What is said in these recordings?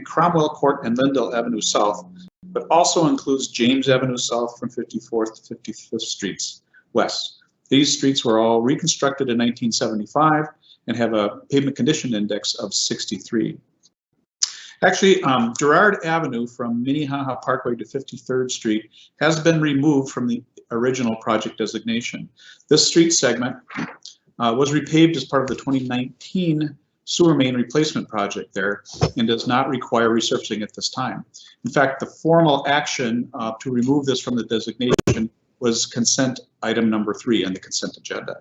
and Cromwell Court and Lindell Avenue South, but also includes James Avenue South from 54th to 55th Streets West. These streets were all reconstructed in 1975 and have a pavement condition index of 63. Actually, Girard Avenue from Minnehaha Parkway to 53rd Street has been removed from the original project designation. This street segment was repaved as part of the 2019 sewer main replacement project there and does not require resurfacing at this time. In fact, the formal action to remove this from the designation was consent item number 3 on the consent agenda.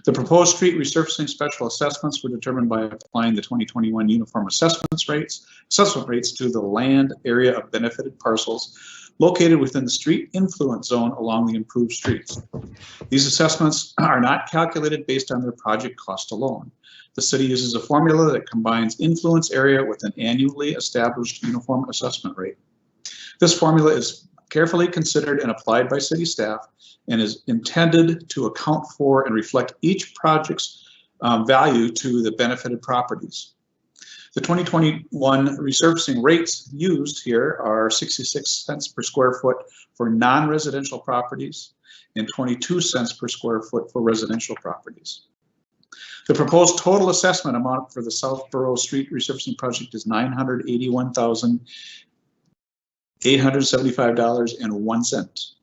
The proposed street resurfacing special assessments were determined by applying the 2021 uniform assessment rates to the land area of benefited parcels located within the street influence zone along the improved streets. These assessments are not calculated based on their project cost alone. The city uses a formula that combines influence area with an annually established uniform assessment rate. This formula is carefully considered and applied by city staff and is intended to account for and reflect each project's value to the benefited properties. The 2021 resurfacing rates used here are 66 cents per square foot for non-residential properties and 22 cents per square foot for residential properties. The proposed total assessment amount for the Southborough Street resurfacing project is $981,875.01.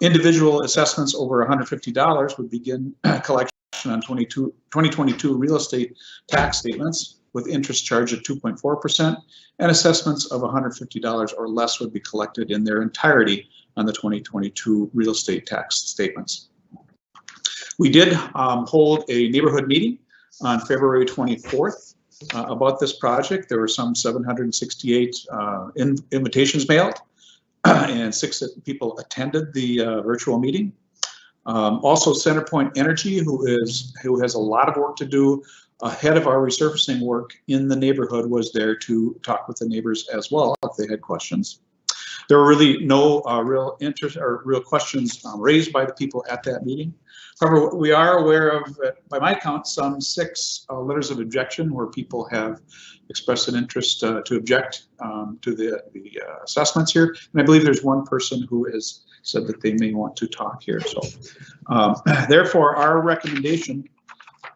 Individual assessments over $150 would begin collection on 2022 real estate tax statements with interest charge at 2.4%, and assessments of $150 or less would be collected in their entirety on the 2022 real estate tax statements. We did hold a neighborhood meeting on February 24th about this project. There were some 768 invitations mailed, and 6 people attended the virtual meeting. Also, CenterPoint Energy, who has a lot of work to do ahead of our resurfacing work in the neighborhood, was there to talk with the neighbors as well if they had questions. There were really no real interest or real questions raised by the people at that meeting. However, we are aware of, by my count, some 6 letters of objection where people have expressed an interest to object to the assessments here. And I believe there's one person who has said that they may want to talk here. So therefore, our recommendation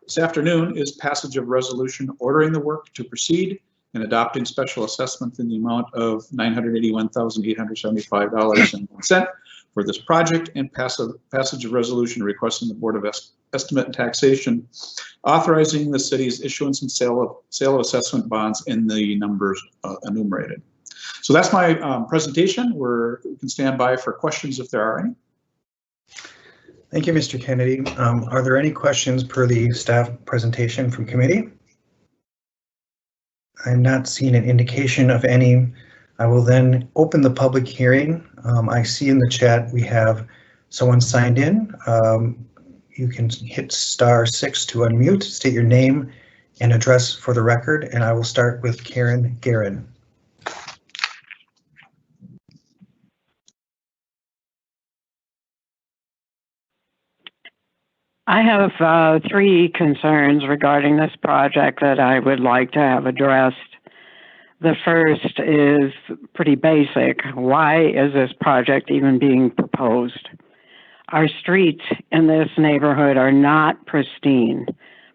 this afternoon is passage of resolution ordering the work to proceed and adopting special assessment in the amount of $981,875.01 for this project, and passage of resolution requesting the Board of Estimate and Taxation authorizing the city's issuance and sale of assessment bonds in the numbers enumerated. So that's my presentation. We can stand by for questions if there are any. Thank you, Mr. Kennedy. Are there any questions per the staff presentation from committee? I'm not seeing an indication of any. I will then open the public hearing. I see in the chat we have someone signed in. You can hit *6 to unmute, state your name and address for the record, and I will start with Karen Guerin. I have 3 concerns regarding this project that I would like to have addressed. The first is pretty basic. Why is this project even being proposed? Our streets in this neighborhood are not pristine,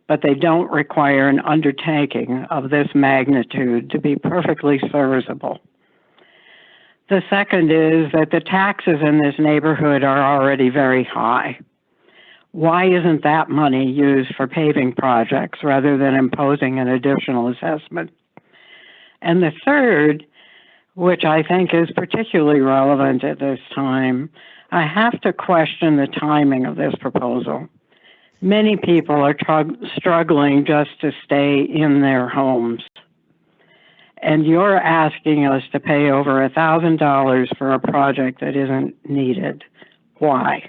but they don't require an undertaking of this magnitude to be perfectly serviceable. The second is that the taxes in this neighborhood are already very high. Why isn't that money used for paving projects rather than imposing an additional assessment? And the third, which I think is particularly relevant at this time, I have to question the timing of this proposal. Many people are struggling just to stay in their homes. And you're asking us to pay over $1,000 for a project that isn't needed. Why?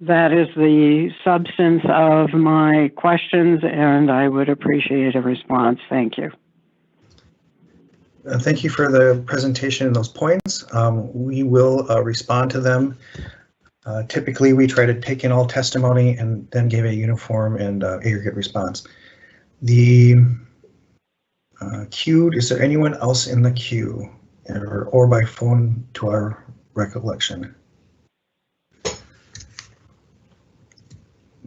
That is the substance of my questions, and I would appreciate a response. Thank you. Thank you for the presentation and those points. We will respond to them. Typically, we try to take in all testimony and then give a uniform and aggregate response. The queued. Is there anyone else in the queue or by phone to our recollection?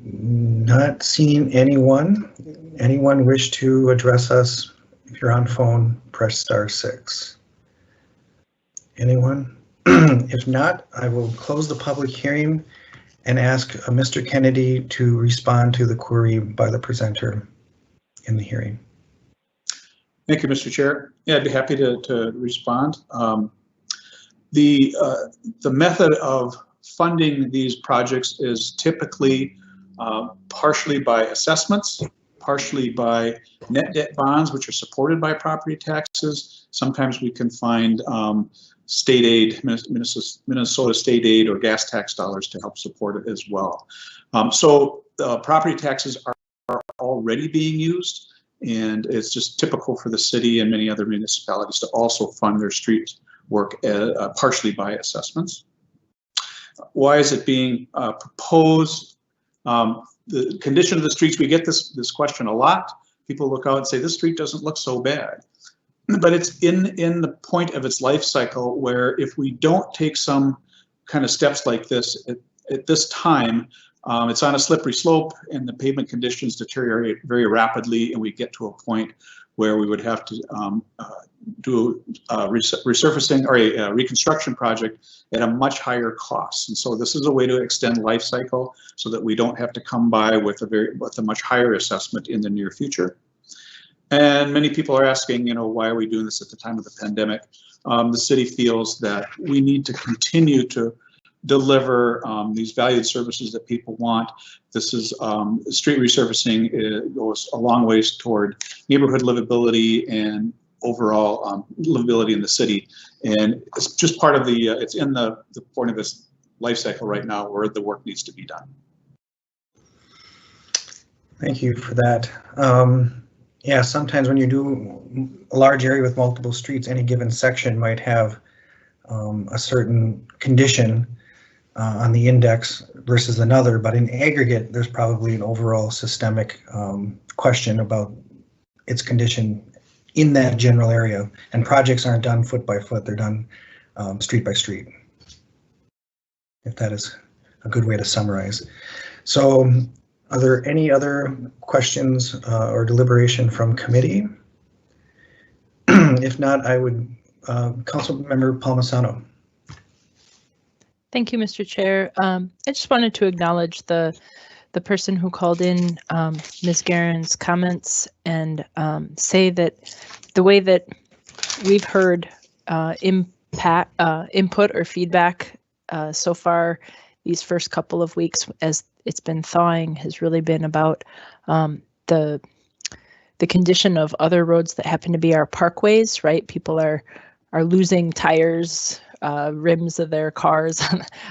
Not seeing anyone. Anyone wish to address us? If you're on phone, press *6. Anyone? If not, I will close the public hearing and ask Mr. Kennedy to respond to the query by the presenter in the hearing. Thank you, Mr. Chair. Yeah, I'd be happy to respond. The method of funding these projects is typically partially by assessments, partially by net debt bonds, which are supported by property taxes. Sometimes we can find state aid, Minnesota state aid or gas tax dollars to help support it as well. So property taxes are already being used, and it's just typical for the city and many other municipalities to also fund their street work partially by assessments. Why is it being proposed? The condition of the streets, we get this question a lot. People look out and say, this street doesn't look so bad. But it's in the point of its life cycle where if we don't take some kind of steps like this at this time, it's on a slippery slope and the pavement conditions deteriorate very rapidly, and we get to a point where we would have to do resurfacing or a reconstruction project at a much higher cost. And so this is a way to extend life cycle so that we don't have to come by with a much higher assessment in the near future. And many people are asking, why are we doing this at the time of the pandemic? The city feels that we need to continue to deliver these valued services that people want. This is street resurfacing. It goes a long ways toward neighborhood livability and overall livability in the city. And it's just part of it's in the point of its life cycle right now where the work needs to be done. Thank you for that. Yeah, sometimes when you do a large area with multiple streets, any given section might have a certain condition on the index versus another, but in aggregate, there's probably an overall systemic question about its condition in that general area. And projects aren't done foot by foot, they're done street by street, if that is a good way to summarize. So are there any other questions or deliberation from committee? If not, I would, Councilmember Palmisano. Thank you, Mr. Chair. I just wanted to acknowledge the person who called in, Ms. Guerin's comments, and say that the way that we've heard input or feedback so far these first couple of weeks as it's been thawing has really been about the condition of other roads that happen to be our parkways, right? People are losing tires, rims of their cars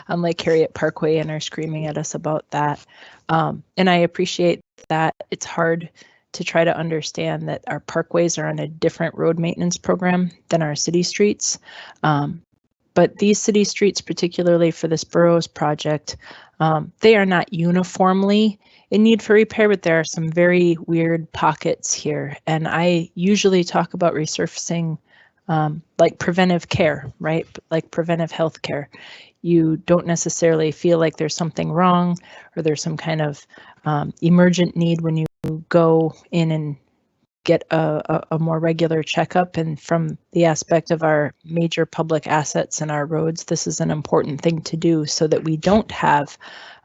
on Lake Harriet Parkway and are screaming at us about that. And I appreciate that. It's hard to try to understand that our parkways are on a different road maintenance program than our city streets. But these city streets, particularly for this Burroughs project, they are not uniformly in need for repair, but there are some very weird pockets here. And I usually talk about resurfacing like preventive care, right? Like preventive health care. You don't necessarily feel like there's something wrong or there's some kind of emergent need when you go in and get a more regular checkup. And from the aspect of our major public assets and our roads, this is an important thing to do so that we don't have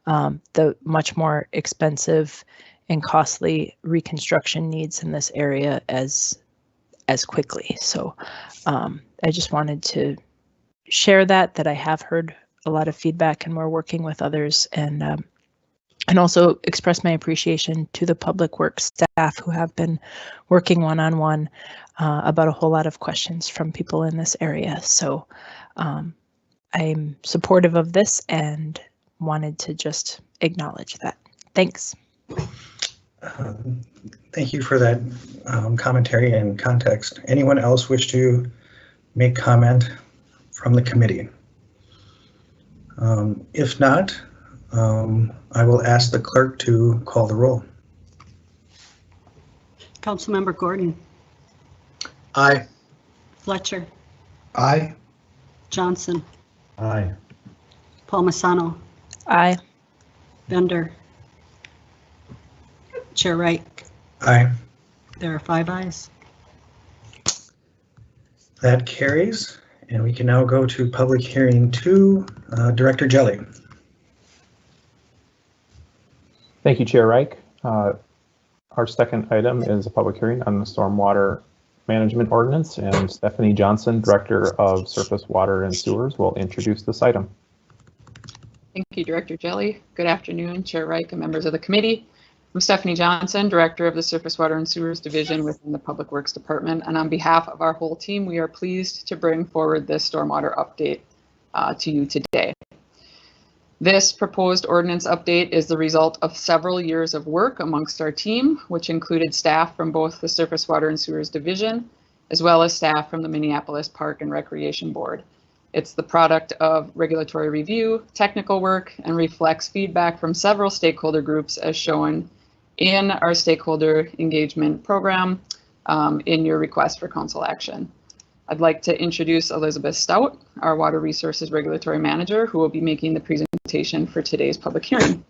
the much more expensive and costly reconstruction needs in this area as quickly. So I just wanted to share that I have heard a lot of feedback and we're working with others, and also express my appreciation to the public works staff who have been working one-on-one about a whole lot of questions from people in this area. So I'm supportive of this and wanted to just acknowledge that. Thanks. Thank you for that commentary and context. Anyone else wish to make comment from the committee? If not, I will ask the clerk to call the roll. Councilmember Gordon. Aye. Fletcher, Aye. Johnson, Aye. Palmisano, Aye. Bender, Chair Wright. Aye. There are 5 ayes. That carries, and we can now go to public hearing 2. Director Jelly. Thank you, Chair Reich. Our second item is a public hearing on the Stormwater Management Ordinance, and Stephanie Johnson, Director of Surface Water and Sewers, will introduce this item. Thank you, Director Jelly. Good afternoon, Chair Reich and members of the committee. I'm Stephanie Johnson, Director of the Surface Water and Sewers Division within the Public Works Department, and on behalf of our whole team, we are pleased to bring forward this stormwater update to you today. This proposed ordinance update is the result of several years of work amongst our team, which included staff from both the Surface Water and Sewers Division, as well as staff from the Minneapolis Park and Recreation Board. It's the product of regulatory review, technical work, and reflects feedback from several stakeholder groups as shown in our stakeholder engagement program in your request for council action. I'd like to introduce Elizabeth Stout, our Water Resources Regulatory Manager, who will be making the presentation for today's public hearing.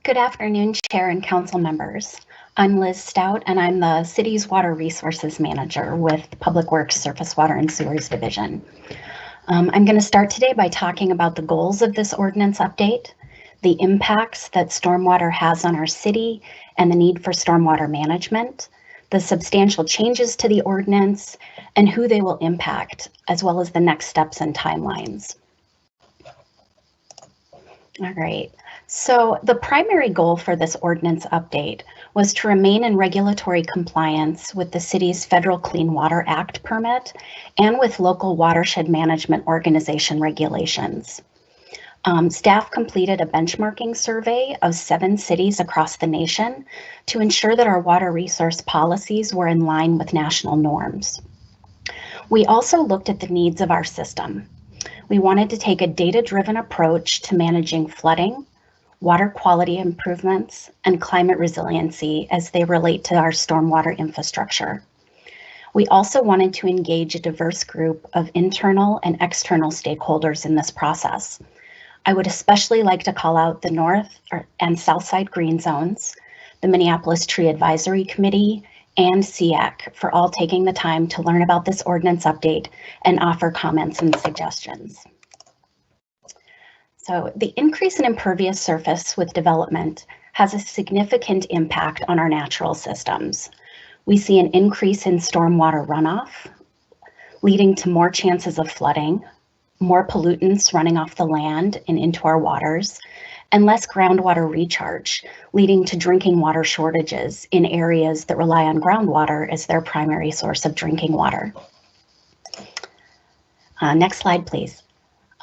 Good afternoon, Chair and Council members. I'm Liz Stout, and I'm the city's Water Resources Manager with Public Works Surface Water and Sewers Division. I'm going to start today by talking about the goals of this ordinance update, the impacts that stormwater has on our city, and the need for stormwater management, the substantial changes to the ordinance, and who they will impact, as well as the next steps and timelines. All right, so the primary goal for this ordinance update was to remain in regulatory compliance with the city's Federal Clean Water Act permit and with local watershed management organization regulations. Staff completed a benchmarking survey of 7 cities across the nation to ensure that our water resource policies were in line with national norms. We also looked at the needs of our system. We wanted to take a data-driven approach to managing flooding, water quality improvements, and climate resiliency as they relate to our stormwater infrastructure. We also wanted to engage a diverse group of internal and external stakeholders in this process. I would especially like to call out the North and South Side Green Zones, the Minneapolis Tree Advisory Committee, and SEAC for all taking the time to learn about this ordinance update and offer comments and suggestions. So the increase in impervious surface with development has a significant impact on our natural systems. We see an increase in stormwater runoff, leading to more chances of flooding, more pollutants running off the land and into our waters, and less groundwater recharge, leading to drinking water shortages in areas that rely on groundwater as their primary source of drinking water. Next slide, please.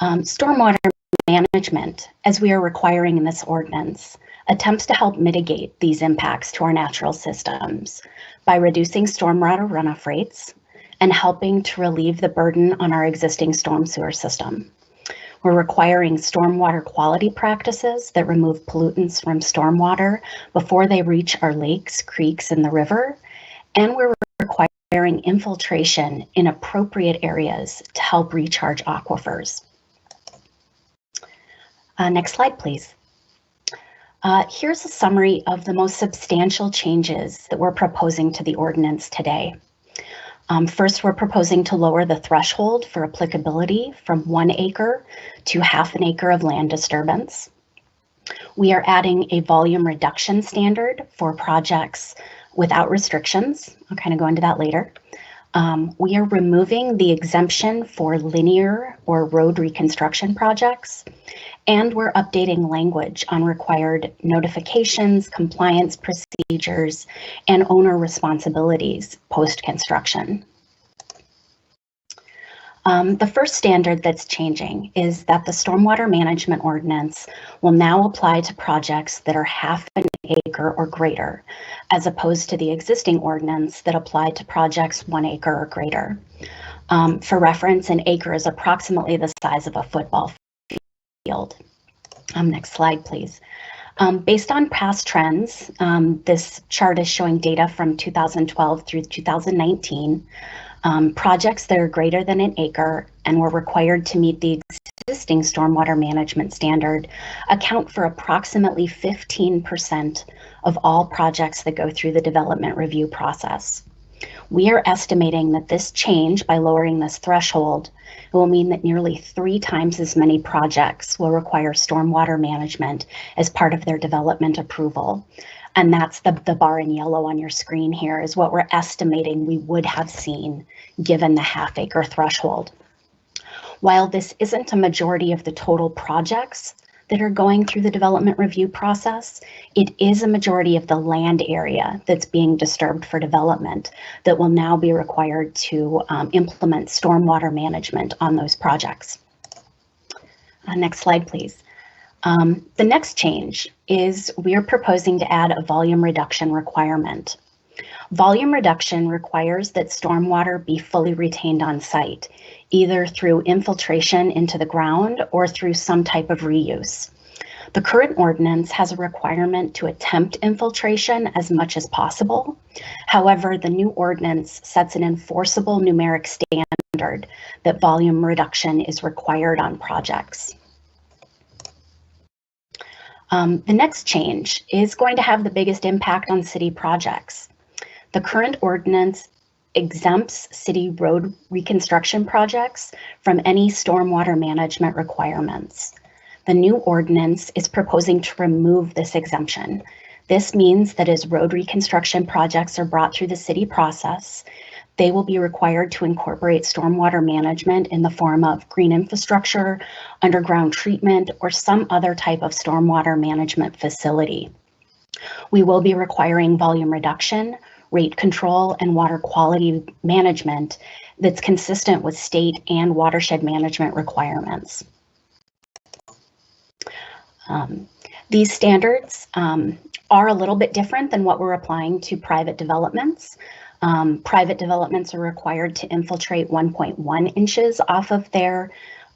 Stormwater management, as we are requiring in this ordinance, attempts to help mitigate these impacts to our natural systems by reducing stormwater runoff rates and helping to relieve the burden on our existing storm sewer system. We're requiring stormwater quality practices that remove pollutants from stormwater before they reach our lakes, creeks, and the river. And we're requiring infiltration in appropriate areas to help recharge aquifers. Next slide, please. Here's a summary of the most substantial changes that we're proposing to the ordinance today. First, we're proposing to lower the threshold for applicability from 1 acre to ½ an acre of land disturbance. We are adding a volume reduction standard for projects without restrictions. I'll kind of go into that later. We are removing the exemption for linear or road reconstruction projects, and we're updating language on required notifications, compliance procedures, and owner responsibilities post-construction. The first standard that's changing is that the Stormwater Management Ordinance will now apply to projects that are ½ an acre or greater, as opposed to the existing ordinance that applied to projects 1 acre or greater. For reference, an acre is approximately the size of a football field. Next slide, please. Based on past trends, this chart is showing data from 2012 through 2019. Projects that are greater than an acre and were required to meet the existing stormwater management standard account for approximately 15% of all projects that go through the development review process. We are estimating that this change, by lowering this threshold, will mean that nearly 3 times as many projects will require stormwater management as part of their development approval. And that's the bar in yellow on your screen here is what we're estimating we would have seen given the half-acre threshold. While this isn't a majority of the total projects that are going through the development review process, it is a majority of the land area that's being disturbed for development that will now be required to implement stormwater management on those projects. Next slide, please. The next change is we are proposing to add a volume reduction requirement. Volume reduction requires that stormwater be fully retained on site, either through infiltration into the ground or through some type of reuse. The current ordinance has a requirement to attempt infiltration as much as possible. However, the new ordinance sets an enforceable numeric standard that volume reduction is required on projects. The next change is going to have the biggest impact on city projects. The current ordinance exempts city road reconstruction projects from any stormwater management requirements. The new ordinance is proposing to remove this exemption. This means that as road reconstruction projects are brought through the city process, they will be required to incorporate stormwater management in the form of green infrastructure, underground treatment, or some other type of stormwater management facility. We will be requiring volume reduction, rate control, and water quality management that's consistent with state and watershed management requirements. These standards are a little bit different than what we're applying to private developments. Private developments are required to infiltrate 1.1 inches off of their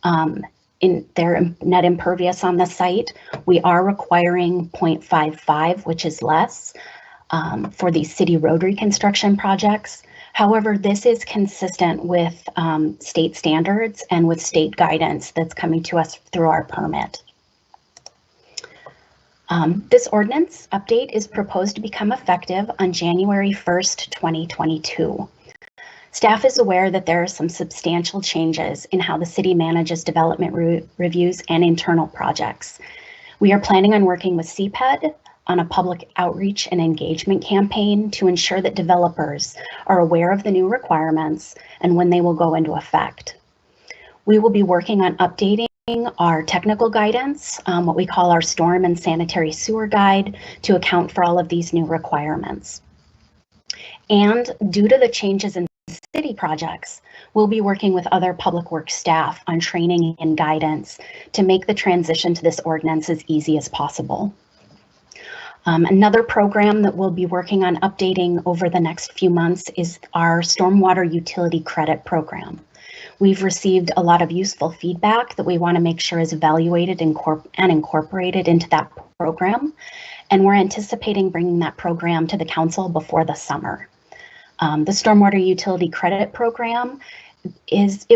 net impervious on the site. We are requiring 0.55, which is less for these city road reconstruction projects. However, this is consistent with state standards and with state guidance that's coming to us through our permit. This ordinance update is proposed to become effective on January 1st, 2022. Staff is aware that there are some substantial changes in how the city manages development reviews and internal projects. We are planning on working with CPED on a public outreach and engagement campaign to ensure that developers are aware of the new requirements and when they will go into effect. We will be working on updating our technical guidance, what we call our storm and sanitary sewer guide, to account for all of these new requirements. And due to the changes in city projects, we'll be working with other public works staff on training and guidance to make the transition to this ordinance as easy as possible. Another program that we'll be working on updating over the next few months is our Stormwater Utility Credit Program. We've received a lot of useful feedback that we want to make sure is evaluated and incorporated into that program, and we're anticipating bringing that program to the council before the summer. The Stormwater Utility Credit Program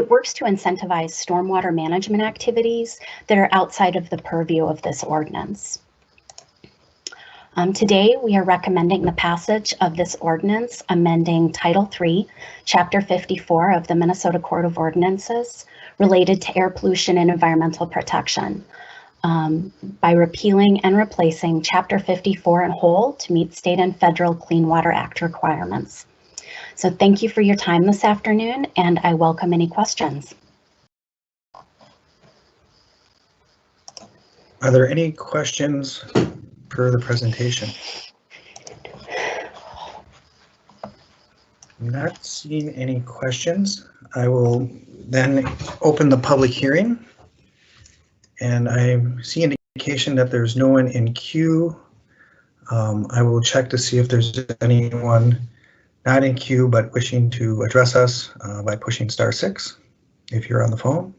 works to incentivize stormwater management activities that are outside of the purview of this ordinance. Today, we are recommending the passage of this ordinance amending Title III, Chapter 54 of the Minnesota Code of Ordinances related to air pollution and environmental protection by repealing and replacing Chapter 54 in whole to meet state and federal Clean Water Act requirements. So thank you for your time this afternoon, and I welcome any questions. Are there any questions for the presentation? I'm not seeing any questions. I will then open the public hearing, and I see indication that there's no one in queue. I will check to see if there's anyone not in queue but wishing to address us by pushing *6 if you're on the phone.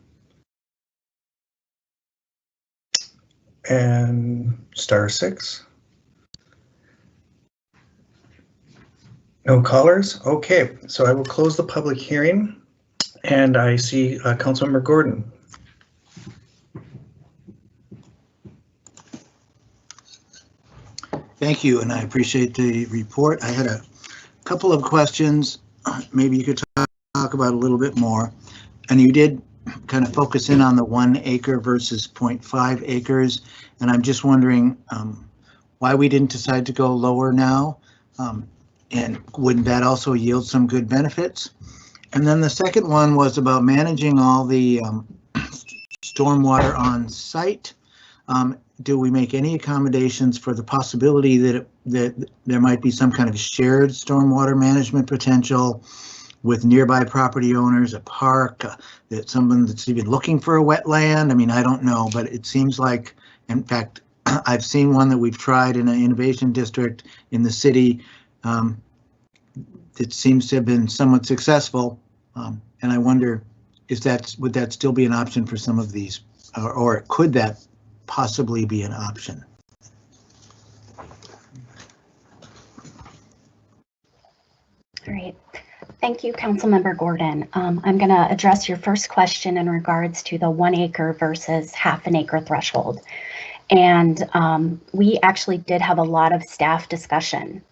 And star 6. No callers? Okay, so I will close the public hearing, and I see Councilmember Gordon. Thank you, and I appreciate the report. I had a couple of questions. Maybe you could talk about a little bit more. And you did kind of focus in on the 1 acre versus 0.5 acres. And I'm just wondering why we didn't decide to go lower now. And wouldn't that also yield some good benefits? And then the second one was about managing all the stormwater on site. Do we make any accommodations for the possibility that there might be some kind of shared stormwater management potential with nearby property owners, a park, that someone that's even looking for a wetland? I mean, I don't know, but it seems like, in fact, I've seen one that we've tried in an innovation district in the city. It seems to have been somewhat successful, and I wonder if would that still be an option for some of these, or could that possibly be an option? All right. Thank you, Councilmember Gordon. I'm going to address your first question in regards to the 1 acre versus half an acre threshold. And we actually did have a lot of staff discussion,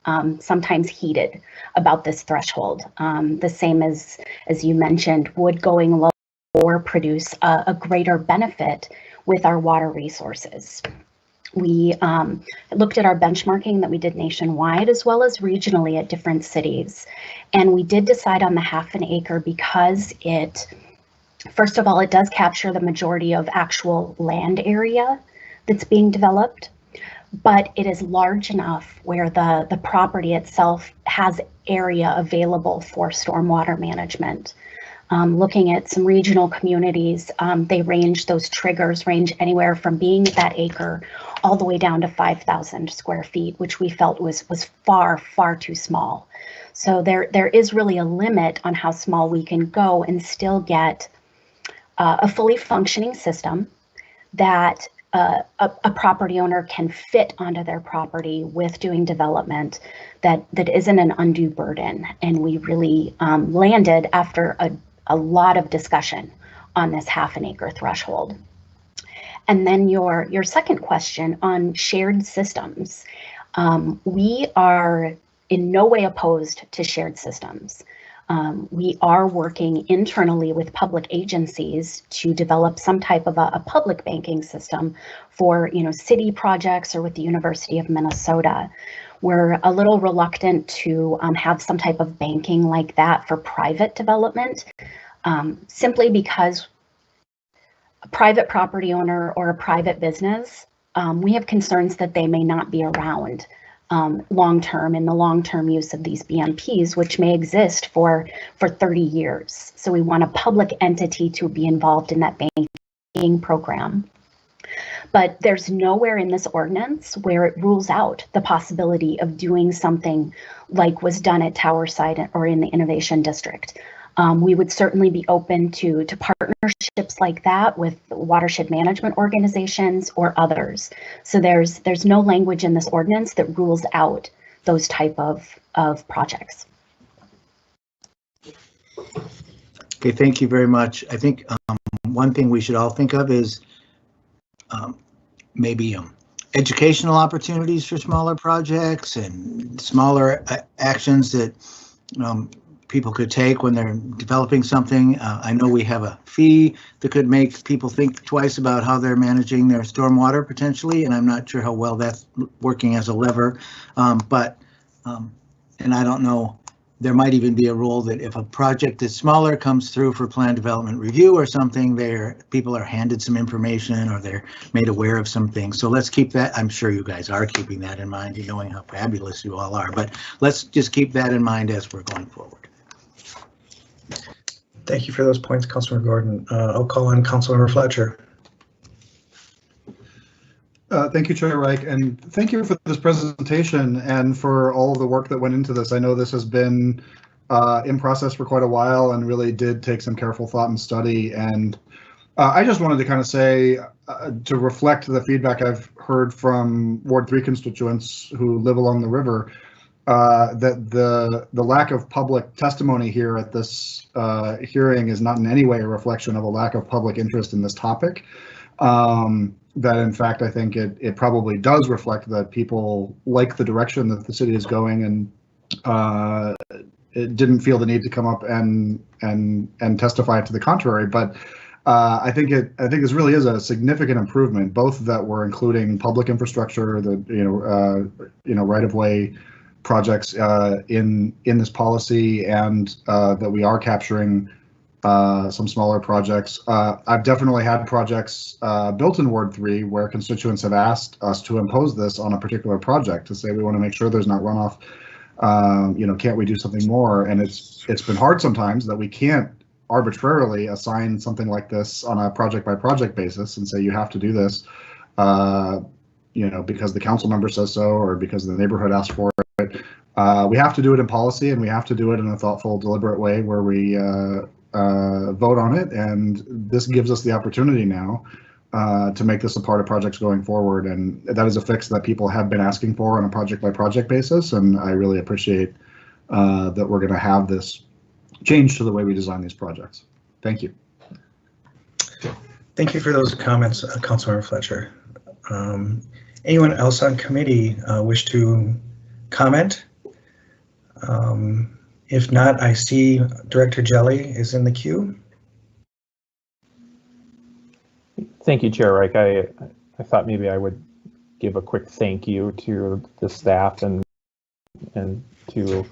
sometimes heated, about this threshold. The same as you mentioned, would going lower produce a greater benefit with our water resources? We looked at our benchmarking that we did nationwide as well as regionally at different cities. And we did decide on the half an acre because first of all, it does capture the majority of actual land area that's being developed, but it is large enough where the property itself has area available for stormwater management. Looking at some regional communities, those triggers range anywhere from being that acre all the way down to 5,000 square feet, which we felt was far, far too small. So there is really a limit on how small we can go and still get a fully functioning system that a property owner can fit onto their property with doing development that isn't an undue burden. And we really landed after a lot of discussion on this half an acre threshold. And then your second question on shared systems. We are in no way opposed to shared systems. We are working internally with public agencies to develop some type of a public banking system for city projects or with the University of Minnesota. We're a little reluctant to have some type of banking like that for private development, simply because a private property owner or a private business, we have concerns that they may not be around long-term in the long-term use of these BMPs, which may exist for 30 years. So we want a public entity to be involved in that banking program. But there's nowhere in this ordinance where it rules out the possibility of doing something like was done at Towerside or in the Innovation District. We would certainly be open to partnerships like that with watershed management organizations or others. So there's no language in this ordinance that rules out those type of projects. Okay, thank you very much. I think one thing we should all think of is maybe educational opportunities for smaller projects and smaller actions that people could take when they're developing something. I know we have a fee that could make people think twice about how they're managing their stormwater potentially, and I'm not sure how well that's working as a lever. And I don't know, there might even be a rule that if a project that's smaller comes through for plan development review or something, people are handed some information or they're made aware of some things. So let's keep that. I'm sure you guys are keeping that in mind, knowing how fabulous you all are, but let's just keep that in mind as we're going forward. Thank you for those points, Councilmember Gordon. I'll call on Councilmember Fletcher. Thank you, Chair Reich, and thank you for this presentation and for all of the work that went into this. I know this has been in process for quite a while and really did take some careful thought and study. And I just wanted to kind of say to reflect the feedback I've heard from Ward 3 constituents who live along the river, that the lack of public testimony here at this hearing is not in any way a reflection of a lack of public interest in this topic. That in fact, I think it probably does reflect that people like the direction that the city is going, and it didn't feel the need to come up and testify to the contrary. But I think this really is a significant improvement, both that we're including public infrastructure, the right-of-way projects in this policy, and that we are capturing some smaller projects. I've definitely had projects built in Ward 3 where constituents have asked us to impose this on a particular project, to say we want to make sure there's not runoff. Can't we do something more? And it's been hard sometimes that we can't arbitrarily assign something like this on a project by project basis and say you have to do this, because the council member says so, or because the neighborhood asked for it. We have to do it in policy, and we have to do it in a thoughtful, deliberate way where we vote on it. And this gives us the opportunity now to make this a part of projects going forward. And that is a fix that people have been asking for on a project by project basis. And I really appreciate that we're going to have this change to the way we design these projects. Thank you. Thank you for those comments, Councilmember Fletcher. Anyone else on committee wish to comment? If not, I see Director Jelly is in the queue. Thank you, Chair Reich. I thought maybe I would give a quick thank you to the staff and to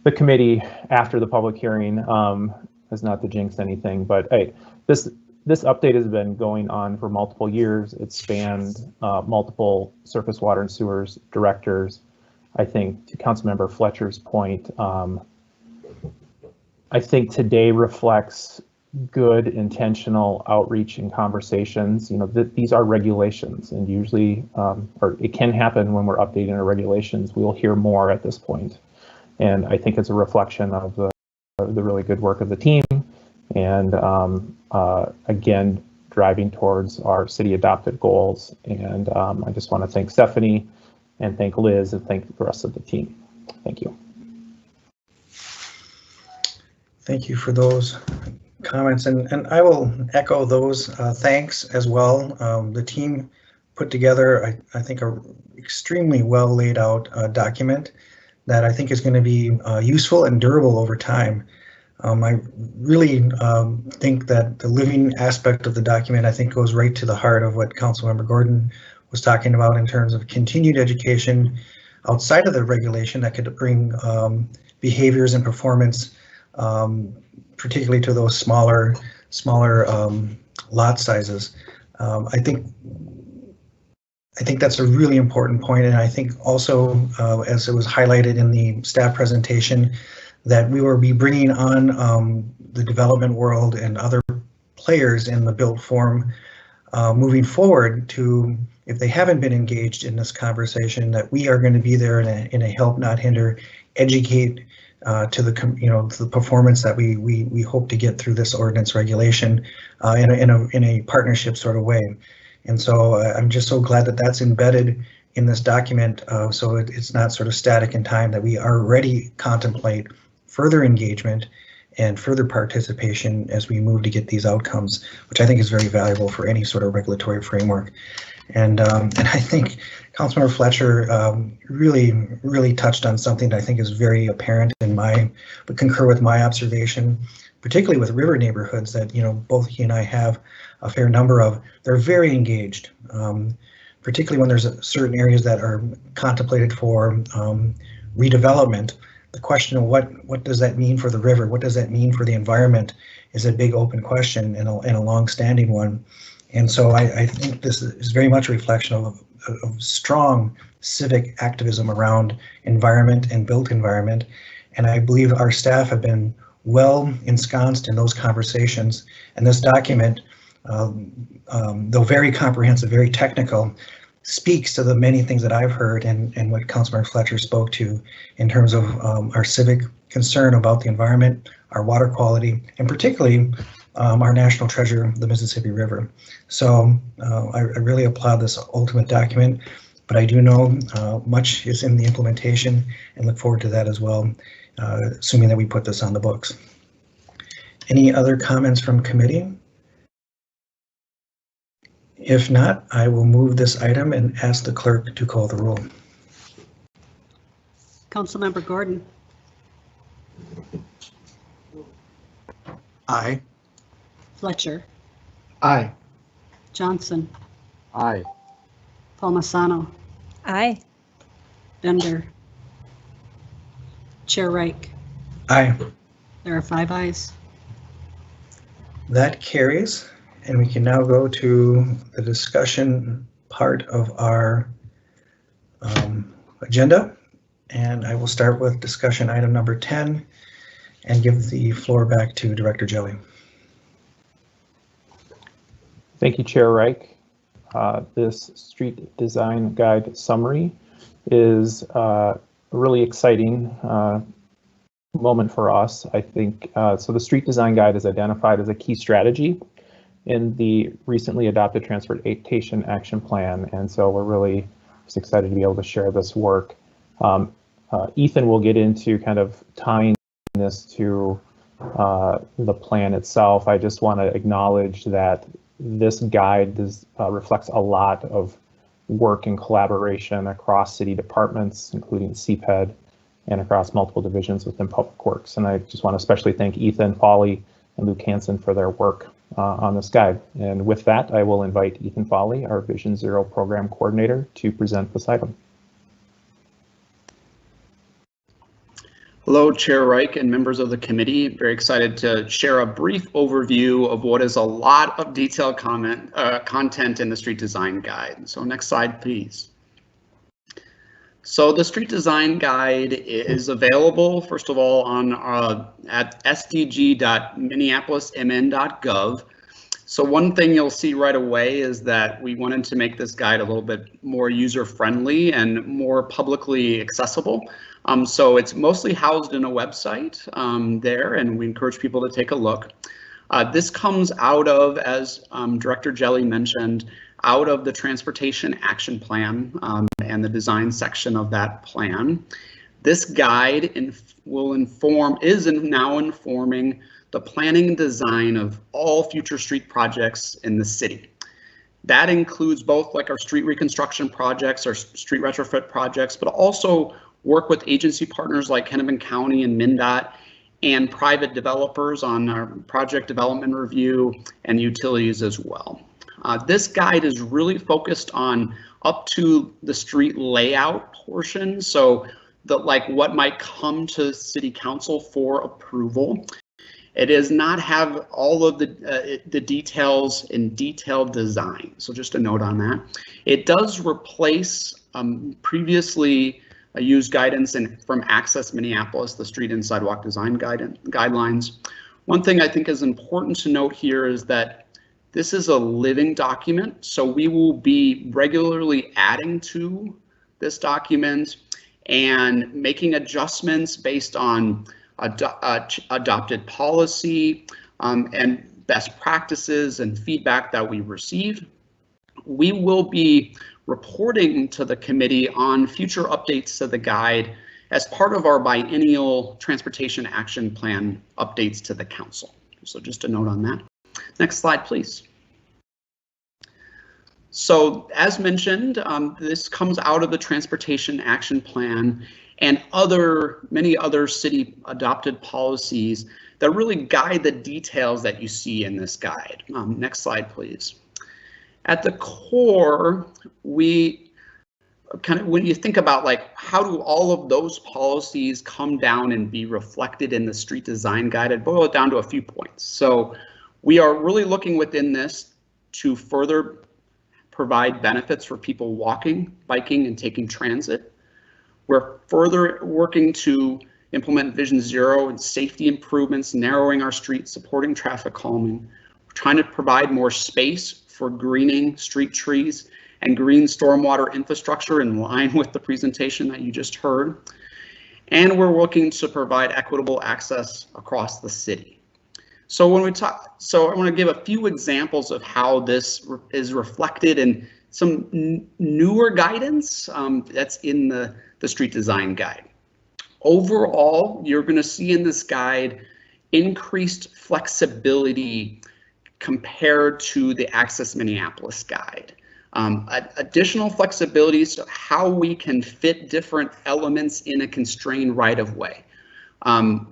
the committee after the public hearing, as not to jinx anything, but this update has been going on for multiple years. It spanned multiple surface water and sewers directors. I think to Councilmember Fletcher's point, I think today reflects good intentional outreach and conversations. These are regulations, and usually, or it can happen when we're updating our regulations, we'll hear more at this point. And I think it's a reflection of the really good work of the team, and again, driving towards our city adopted goals. And I just want to thank Stephanie and thank Liz and thank the rest of the team. Thank you. Thank you for those comments, and I will echo those thanks as well. The team put together, I think, a extremely well laid out document that I think is going to be useful and durable over time. I really think that the living aspect of the document, I think, goes right to the heart of what Councilmember Gordon was talking about in terms of continued education outside of the regulation that could bring behaviors and performance, particularly to those smaller lot sizes. I think that's a really important point, and I think also, as it was highlighted in the staff presentation, that we will be bringing on the development world and other players in the built form moving forward to, if they haven't been engaged in this conversation, that we are going to be there in a help not hinder, educate to the performance that we hope to get through this ordinance regulation in a partnership sort of way. And so I'm just so glad that that's embedded in this document, so it's not sort of static in time, that we already contemplate further engagement and further participation as we move to get these outcomes, which I think is very valuable for any sort of regulatory framework. And I think Councilmember Fletcher really touched on something that I think is very apparent but concur with my observation, particularly with river neighborhoods that both he and I have a fair number of. They're very engaged, particularly when there's certain areas that are contemplated for redevelopment. The question of what does that mean for the river? What does that mean for the environment is a big open question and a long-standing one. And so I think this is very much a reflection of strong civic activism around environment and built environment. And I believe our staff have been well ensconced in those conversations. And this document, though very comprehensive, very technical, speaks to the many things that I've heard and what Councilmember Fletcher spoke to in terms of our civic concern about the environment, our water quality, and particularly our national treasure, the Mississippi River. So I really applaud this ultimate document, but I do know much is in the implementation and look forward to that as well, assuming that we put this on the books. Any other comments from committee? If not, I will move this item and ask the clerk to call the roll. Councilmember Gordon, Aye. Fletcher, Aye. Johnson, Aye. Palmisano, Aye. Bender, Chair Reich. Aye. There are 5 ayes. That carries, and we can now go to the discussion part of our agenda. And I will start with discussion item number 10 and give the floor back to Director Jelly. Thank you, Chair Reich. This street design guide summary is a really exciting moment for us, I think. So the street design guide is identified as a key strategy in the recently adopted Transportation Action Plan, and so we're really just excited to be able to share this work. Ethan will get into kind of tying this to the plan itself. I just want to acknowledge that this guide reflects a lot of work and collaboration across city departments, including CPED, and across multiple divisions within Public Works. And I just want to especially thank Ethan Foley and Luke Hansen for their work on this guide. And with that, I will invite Ethan Foley, our Vision Zero Program Coordinator, to present this item. Hello, Chair Reich and members of the committee. Very excited to share a brief overview of what is a lot of detailed content in the street design guide. So next slide, please. So the street design guide is available, first of all, on at sdg.minneapolismn.gov. So one thing you'll see right away is that we wanted to make this guide a little bit more user-friendly and more publicly accessible. So it's mostly housed in a website there, and we encourage people to take a look. This comes out of, as Director Jelly mentioned, out of the Transportation Action Plan and the design section of that plan. This guide is now informing the planning and design of all future street projects in the city. That includes both like our street reconstruction projects, our street retrofit projects, but also work with agency partners like Hennepin County and MnDOT and private developers on our project development review and utilities as well. This guide is really focused on up to the street layout portion. So like what might come to City Council for approval. It does not have all of the details in detailed design. So just a note on that. It does replace previously used guidance from Access Minneapolis, the street and sidewalk design guidelines. One thing I think is important to note here is that this is a living document, so we will be regularly adding to this document and making adjustments based on adopted policy and best practices and feedback that we receive. We will be reporting to the committee on future updates to the guide as part of our biennial Transportation Action Plan updates to the council. So just a note on that. Next slide, please. So as mentioned, this comes out of the Transportation Action Plan and many other city adopted policies that really guide the details that you see in this guide. Next slide, please. At the core, we when you think about like how do all of those policies come down and be reflected in the street design guide, I'd boil it down to a few points. So we are really looking within this to further provide benefits for people walking, biking, and taking transit. We're further working to implement Vision Zero and safety improvements, narrowing our streets, supporting traffic calming. We're trying to provide more space for greening street trees and green stormwater infrastructure in line with the presentation that you just heard. And we're looking to provide equitable access across the city. So when we talk, so I want to give a few examples of how this is reflected in some newer guidance that's in the street design guide. Overall, you're going to see in this guide increased flexibility compared to the Access Minneapolis guide. Additional flexibilities to how we can fit different elements in a constrained right-of-way.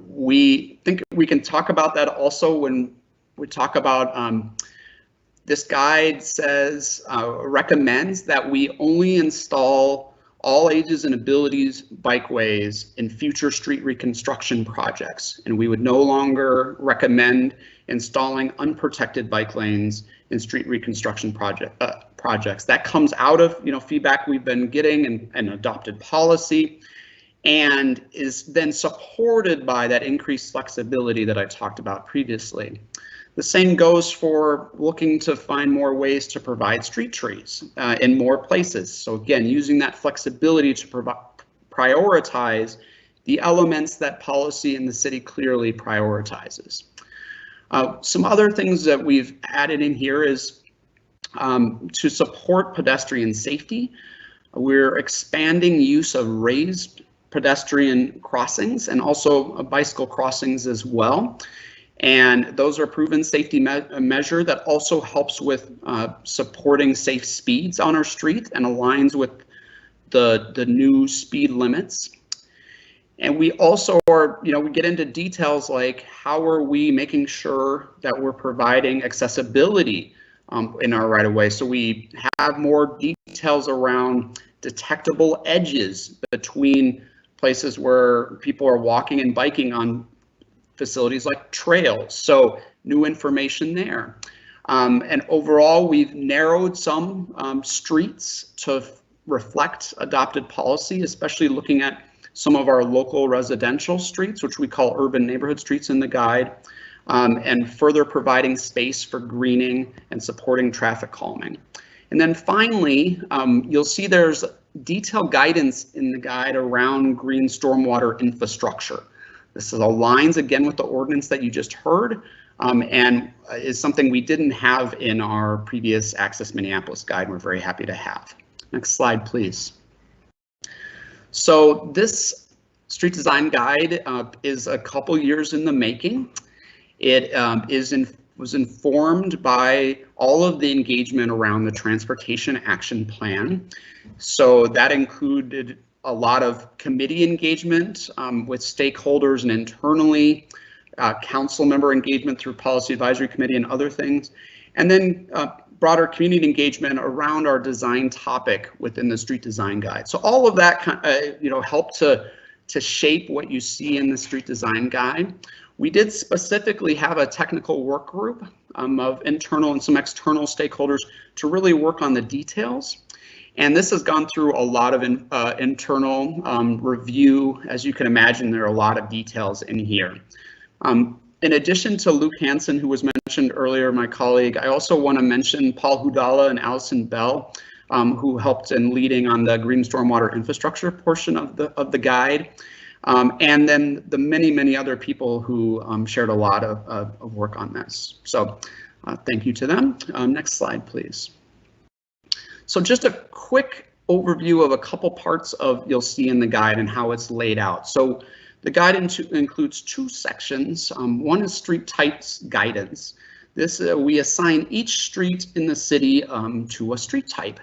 We think we can talk about that also when we talk about this guide says, recommends that we only install all ages and abilities bikeways in future street reconstruction projects, and we would no longer recommend installing unprotected bike lanes in street reconstruction projects. That comes out of feedback we've been getting and adopted policy, and is then supported by that increased flexibility that I talked about previously. The same goes for looking to find more ways to provide street trees in more places. So again, using that flexibility to prioritize the elements that policy in the city clearly prioritizes. Some other things that we've added in here is to support pedestrian safety. We're expanding use of raised pedestrian crossings and also bicycle crossings as well. And those are proven safety measure that also helps with supporting safe speeds on our street and aligns with the new speed limits. And we also are, we get into details like how are we making sure that we're providing accessibility in our right of way. So we have more details around detectable edges between places where people are walking and biking on facilities like trails. So new information there. And overall, we've narrowed some streets to reflect adopted policy, especially looking at some of our local residential streets, which we call urban neighborhood streets in the guide, and further providing space for greening and supporting traffic calming. And then finally, you'll see there's detailed guidance in the guide around green stormwater infrastructure. This aligns again with the ordinance that you just heard, and is something we didn't have in our previous Access Minneapolis guide. We're very happy to have. Next slide, please. So this street design guide is a couple years in the making. It was informed by all of the engagement around the Transportation Action Plan. So that included a lot of committee engagement with stakeholders and internally, council member engagement through Policy Advisory Committee and other things, and then broader community engagement around our design topic within the street design guide. So all of that helped to shape what you see in the street design guide. We did specifically have a technical work group of internal and some external stakeholders to really work on the details. And this has gone through a lot of internal review. As you can imagine, there are a lot of details in here. In addition to Luke Hansen, who was mentioned earlier, my colleague, I also want to mention Paul Hudala and Allison Bell, who helped in leading on the green stormwater infrastructure portion of the guide. And then the many other people who shared a lot of work on this. So thank you to them. Next slide, please. So just a quick overview of a couple parts of you'll see in the guide and how it's laid out. So the guide includes two sections. One is street types guidance. This we assign each street in the city to a street type.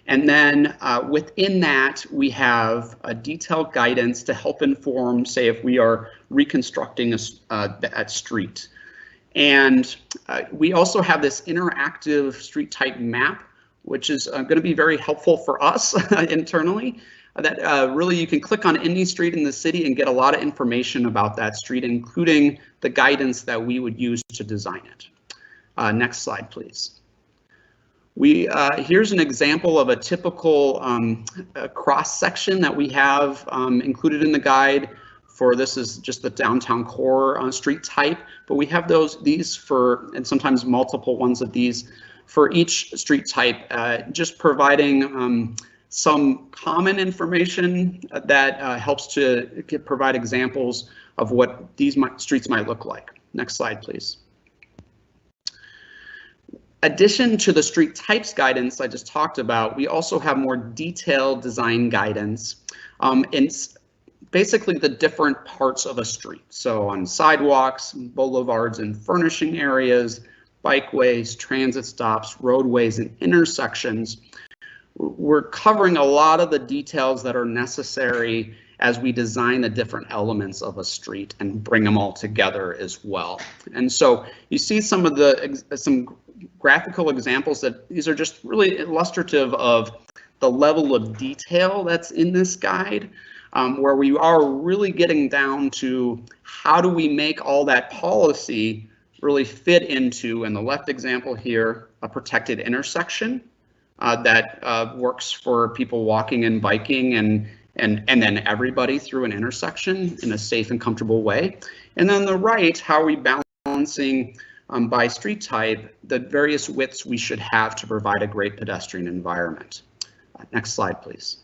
And then within that, we have a detailed guidance to help inform, say, if we are reconstructing that street. And we also have this interactive street type map, which is going to be very helpful for us internally. That really you can click on any street in the city and get a lot of information about that street, including the guidance that we would use to design it. Next slide, please. Here's an example of a typical cross section that we have included in the guide. For this is just the downtown core street type, but we have these for, and sometimes multiple ones of these for each street type, just providing some common information that helps to provide examples of what these streets might look like. Next slide, please. addition to the street types guidance I just talked about, we also have more detailed design guidance in basically the different parts of a street. So on sidewalks, boulevards and furnishing areas, bikeways, transit stops, roadways, and intersections, we're covering a lot of the details that are necessary as we design the different elements of a street and bring them all together as well. And so you see some of some graphical examples that these are just really illustrative of the level of detail that's in this guide, where we are really getting down to how do we make all that policy really fit into, in the left example here, a protected intersection that works for people walking and biking and then everybody through an intersection in a safe and comfortable way. And then the right, how are we balancing by street type the various widths we should have to provide a great pedestrian environment. Next slide, please.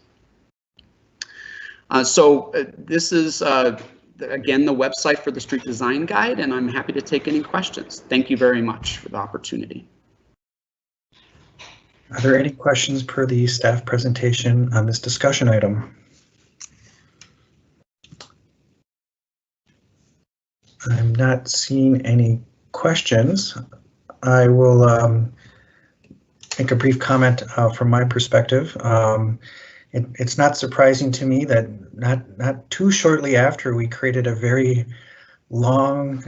This is, again, the website for the street design guide, and I'm happy to take any questions. Thank you very much for the opportunity. Are there any questions per the staff presentation on this discussion item? I'm not seeing any questions. I will make a brief comment from my perspective. It's not surprising to me that not too shortly after we created a very long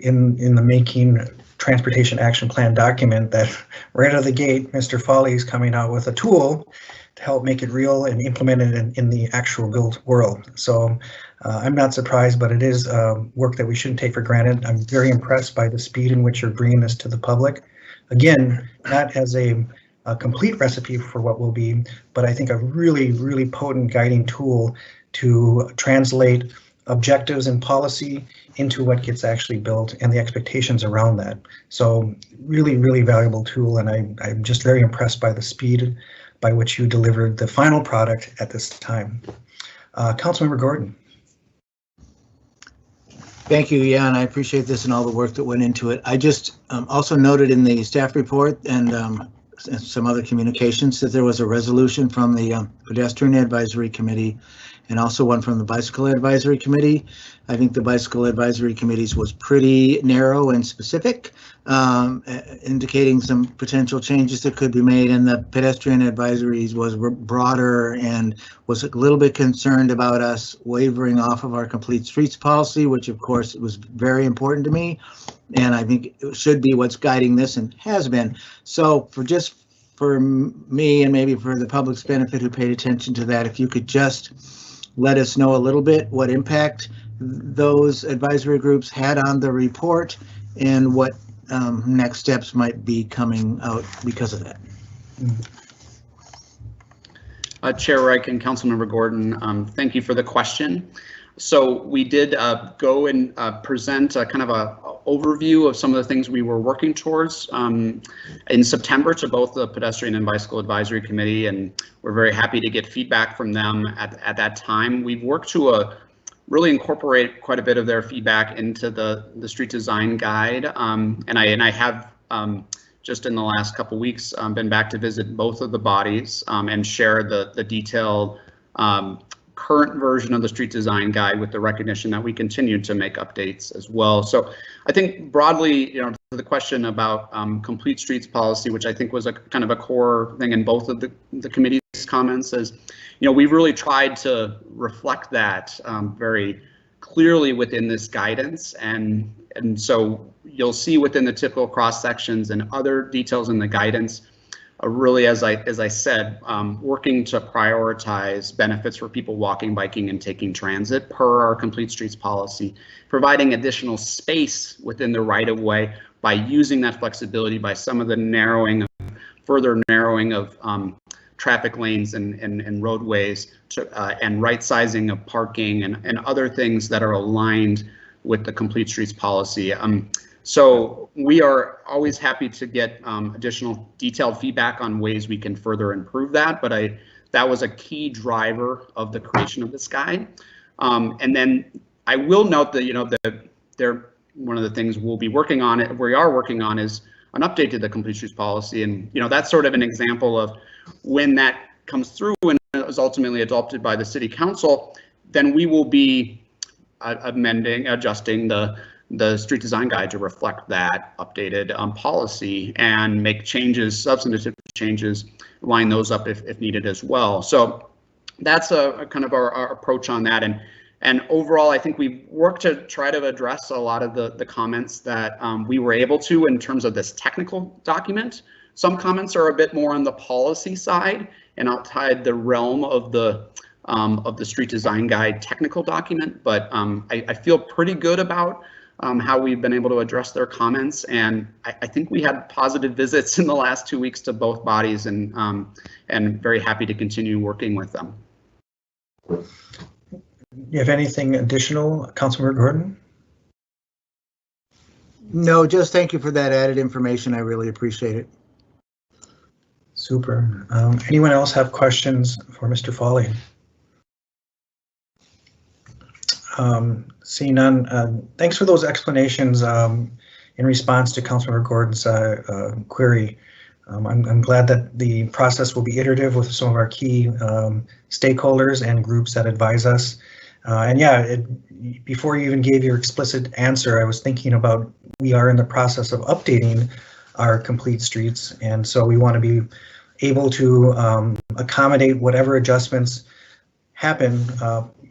in the making transportation action plan document, that right out of the gate, Mr. Foley is coming out with a tool to help make it real and implement it in the actual built world. So I'm not surprised, but it is work that we shouldn't take for granted. I'm very impressed by the speed in which you're bringing this to the public. Again, not as a complete recipe for what will be, but I think a really, really potent guiding tool to translate objectives and policy into what gets actually built and the expectations around that. So really, really valuable tool, and I'm just very impressed by the speed by which you delivered the final product at this time. Councilmember Gordon. Thank you, yeah, and I appreciate this and all the work that went into it. I just also noted in the staff report and some other communications that there was a resolution from the Pedestrian Advisory Committee and also one from the Bicycle Advisory Committee. I think the Bicycle Advisory Committee's was pretty narrow and specific, indicating some potential changes that could be made, and the Pedestrian Advisories was broader and was a little bit concerned about us wavering off of our complete streets policy, which of course was very important to me. And I think it should be what's guiding this and has been. So for me and maybe for the public's benefit who paid attention to that, if you could just let us know a little bit what impact those advisory groups had on the report and what next steps might be coming out because of that. Chair Reich and Councilmember Gordon, thank you for the question. So we did go and present a kind of a overview of some of the things we were working towards in September to both the Pedestrian and Bicycle Advisory Committee, and we're very happy to get feedback from them at that time. We've worked to really incorporate quite a bit of their feedback into the street design guide, and I have just in the last couple weeks been back to visit both of the bodies and share the detailed current version of the street design guide, with the recognition that we continue to make updates as well. So I think broadly, to the question about complete streets policy, which I think was a kind of a core thing in both of the committee's comments, is, we've really tried to reflect that very clearly within this guidance, and so you'll see within the typical cross sections and other details in the guidance, really, as I said, working to prioritize benefits for people walking, biking, and taking transit per our complete streets policy, providing additional space within the right-of-way by using that flexibility, by some of the further narrowing of traffic lanes and roadways, and right sizing of parking and other things that are aligned with the complete streets policy. So we are always happy to get additional detailed feedback on ways we can further improve that, but that was a key driver of the creation of this guide. And then I will note that, one of the things we are working on is an update to the complete streets policy. And, you know, that's sort of an example of when that comes through and is ultimately adopted by the city council, then we will be adjusting the street design guide to reflect that updated policy and make changes, substantive changes, line those up if needed as well. So that's a kind of our approach on that. And overall, I think we've worked to try to address a lot of the comments that we were able to in terms of this technical document. Some comments are a bit more on the policy side and outside the realm of the street design guide technical document, but I feel pretty good about how we've been able to address their comments, and I think we had positive visits in the last 2 weeks to both bodies, and very happy to continue working with them. You have anything additional, Councilmember Gordon? No, just thank you for that added information. I really appreciate it. Super. Anyone else have questions for Mr. Foley? Seeing none, thanks for those explanations in response to Councilmember Gordon's query. I'm glad that the process will be iterative with some of our key stakeholders and groups that advise us. And yeah, before you even gave your explicit answer, I was thinking about we are in the process of updating our complete streets, and so we want to be able to accommodate whatever adjustments happen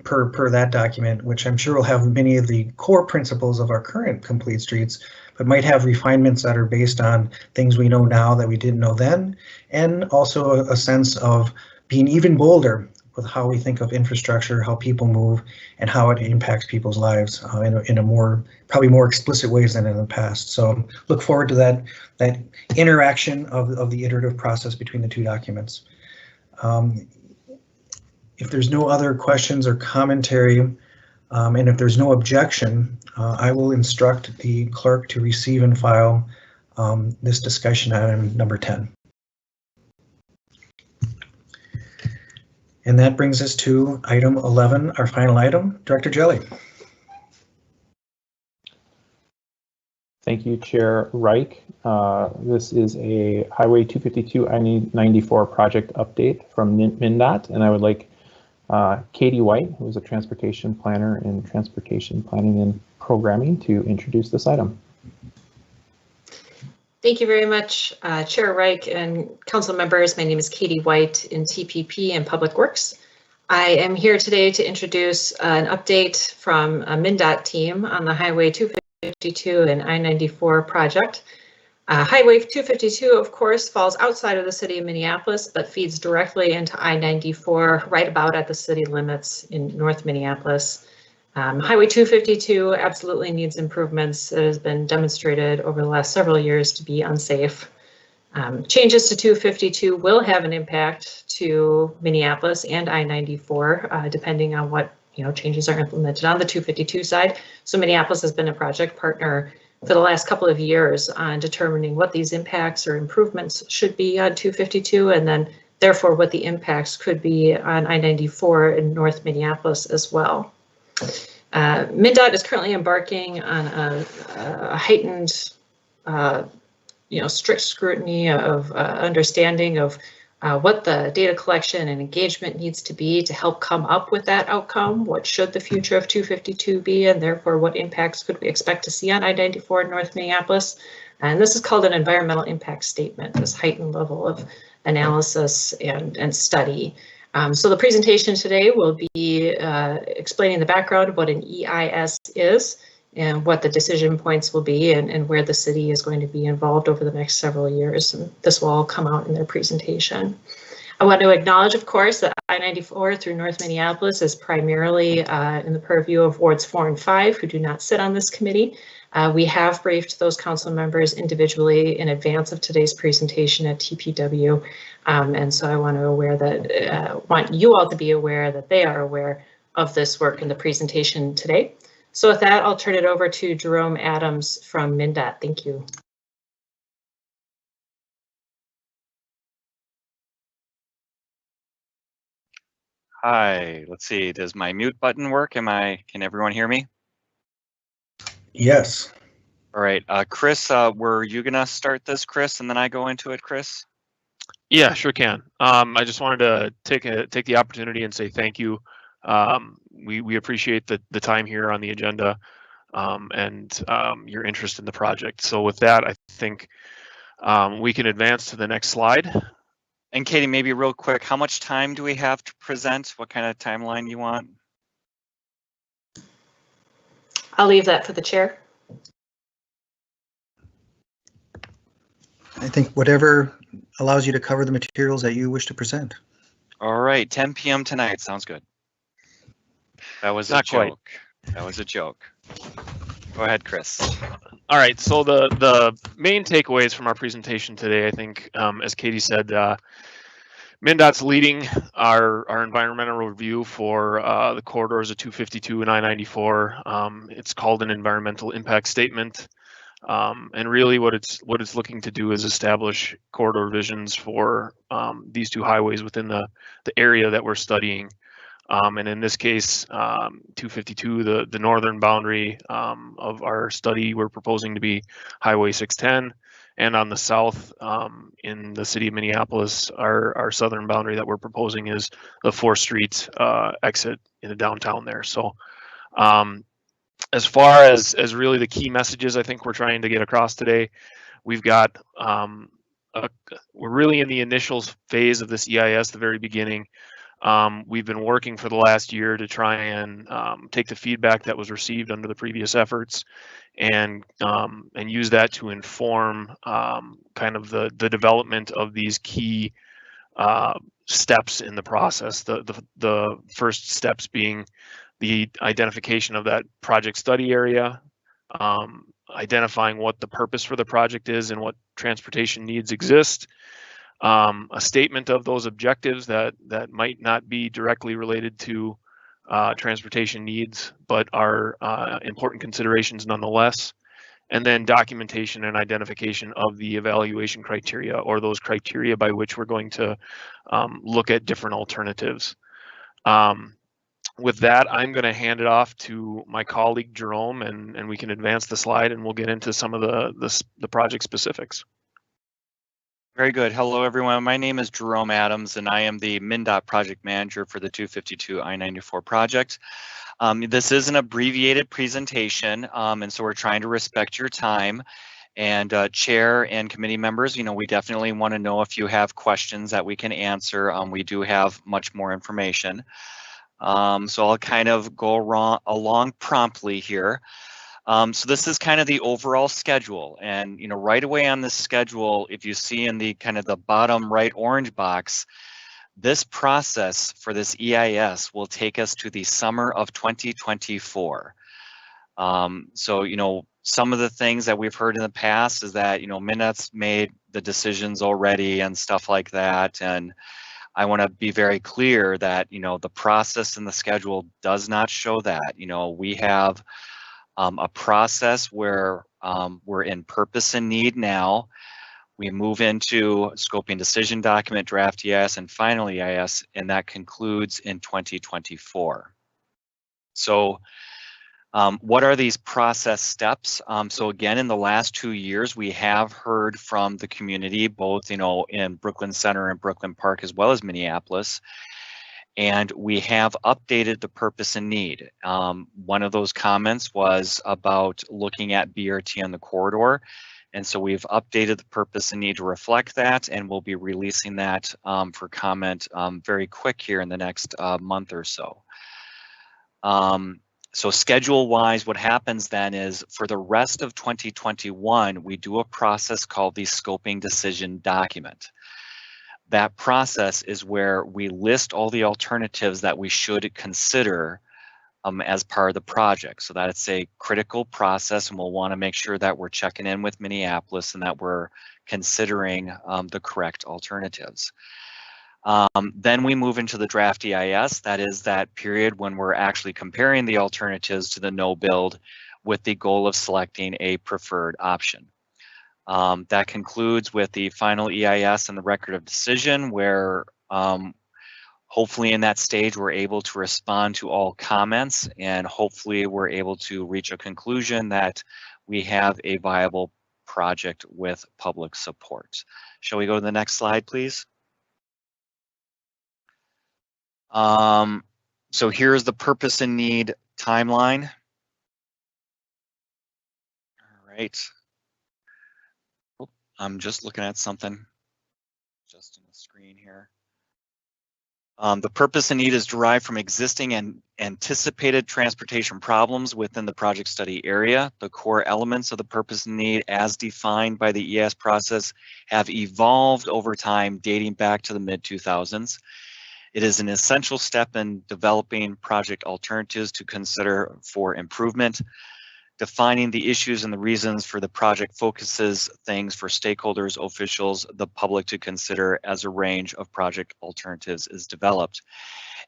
per that document, which I'm sure will have many of the core principles of our current complete streets, but might have refinements that are based on things we know now that we didn't know then, and also a sense of being even bolder with how we think of infrastructure, how people move, and how it impacts people's lives in a more, probably more explicit ways than in the past. So look forward to that interaction of the iterative process between the two documents. If there's no other questions or commentary, and if there's no objection, I will instruct the clerk to receive and file this discussion item number 10. And that brings us to item 11, our final item. Director Jelly. Thank you, Chair Reich. This is a Highway 252 I-94 project update from MnDOT, and I would like Katie White, who is a transportation planner in transportation planning and programming, to introduce this item. Thank you very much, Chair Reich and council members. My name is Katie White in TPP and Public Works. I am here today to introduce an update from a MnDOT team on the Highway 252 and I-94 project. Highway 252, of course, falls outside of the city of Minneapolis, but feeds directly into I-94 right about at the city limits in North Minneapolis. Highway 252 absolutely needs improvements. It has been demonstrated over the last several years to be unsafe. Changes to 252 will have an impact to Minneapolis and I-94, depending on what changes are implemented on the 252 side. So Minneapolis has been a project partner for the last couple of years on determining what these impacts or improvements should be on 252, and then therefore what the impacts could be on I-94 in North Minneapolis as well. MnDOT is currently embarking on a heightened, strict scrutiny of understanding of what the data collection and engagement needs to be to help come up with that outcome. What should the future of 252 be, and therefore what impacts could we expect to see on I-94 in North Minneapolis? And this is called an environmental impact statement, this heightened level of analysis and study. So the presentation today will be explaining the background of what an EIS is and what the decision points will be and where the city is going to be involved over the next several years. And this will all come out in their presentation. I want to acknowledge, of course, that I-94 through North Minneapolis is primarily in the purview of wards 4 and 5, who do not sit on this committee. We have briefed those council members individually in advance of today's presentation at TPW. And so I want you all to be aware that they are aware of this work in the presentation today. So with that, I'll turn it over to Jerome Adams from MnDOT. Thank you. Hi, let's see, does my mute button work? Can everyone hear me? Yes. All right, Chris, were you gonna start this, Chris, and then I go into it, Chris? Yeah, sure can. I just wanted to take the opportunity and say thank you. We appreciate the time here on the agenda and your interest in the project. So with that, I think we can advance to the next slide. And Katie, maybe real quick, how much time do we have to present? What kind of timeline you want? I'll leave that for the chair. I think whatever allows you to cover the materials that you wish to present. All right, 10 p.m. tonight. Sounds good. That was Not a quite. joke. That was a joke. Go ahead, Chris. All right, so the main takeaways from our presentation today, I think, as Katie said, MnDOT's leading our environmental review for the corridors of 252 and I-94. It's called an environmental impact statement. And really what it's looking to do is establish corridor visions for these two highways within the area that we're studying. And in this case, 252, the northern boundary of our study, we're proposing to be Highway 610. And on the south, in the city of Minneapolis, our southern boundary that we're proposing is the 4th Street exit in the downtown there. So as far as really the key messages I think we're trying to get across today, we've got, we're really in the initial phase of this EIS, the very beginning. We've been working for the last year to try and take the feedback that was received under the previous efforts and use that to inform kind of the development of these key steps in the process. The first steps being the identification of that project study area, identifying what the purpose for the project is and what transportation needs exist, a statement of those objectives that might not be directly related to transportation needs, but are important considerations nonetheless, and then documentation and identification of the evaluation criteria, or those criteria by which we're going to look at different alternatives. With that, I'm going to hand it off to my colleague Jerome, and we can advance the slide and we'll get into some of the project specifics. Very good. Hello, everyone. My name is Jerome Adams, and I am the MnDOT project manager for the 252 I-94 project. This is an abbreviated presentation, and so we're trying to respect your time. And chair and committee members, we definitely want to know if you have questions that we can answer. We do have much more information. So I'll kind of go along promptly here. So this is kind of the overall schedule, and right away on this schedule, if you see in the kind of the bottom right orange box, this process for this EIS will take us to the summer of 2024. So some of the things that we've heard in the past is that MnDOT's made the decisions already and stuff like that, and I want to be very clear that the process and the schedule does not show that. We have a process where we're in purpose and need now. We move into scoping decision document, draft EIS, and final EIS, and that concludes in 2024. So what are these process steps? So again, in the last 2 years, we have heard from the community, both in Brooklyn Center and Brooklyn Park, as well as Minneapolis. And we have updated the purpose and need. One of those comments was about looking at BRT on the corridor. And so we've updated the purpose and need to reflect that, and we'll be releasing that for comment very quick here in the next month or so. So schedule-wise, what happens then is for the rest of 2021, we do a process called the scoping decision document. That process is where we list all the alternatives that we should consider as part of the project. So that it's a critical process, and we'll want to make sure that we're checking in with Minneapolis and that we're considering the correct alternatives. Then we move into the draft EIS. That is that period when we're actually comparing the alternatives to the no build with the goal of selecting a preferred option. That concludes with the final EIS and the record of decision, where hopefully in that stage we're able to respond to all comments, and hopefully we're able to reach a conclusion that we have a viable project with public support. Shall we go to the next slide, please? So here's the purpose and need timeline. All right. Oh, I'm just looking at something just in the screen here. The purpose and need is derived from existing and anticipated transportation problems within the project study area. The core elements of the purpose and need as defined by the ES process have evolved over time dating back to the mid-2000s. It is an essential step in developing project alternatives to consider for improvement. Defining the issues and the reasons for the project focuses things for stakeholders, officials, the public to consider as a range of project alternatives is developed.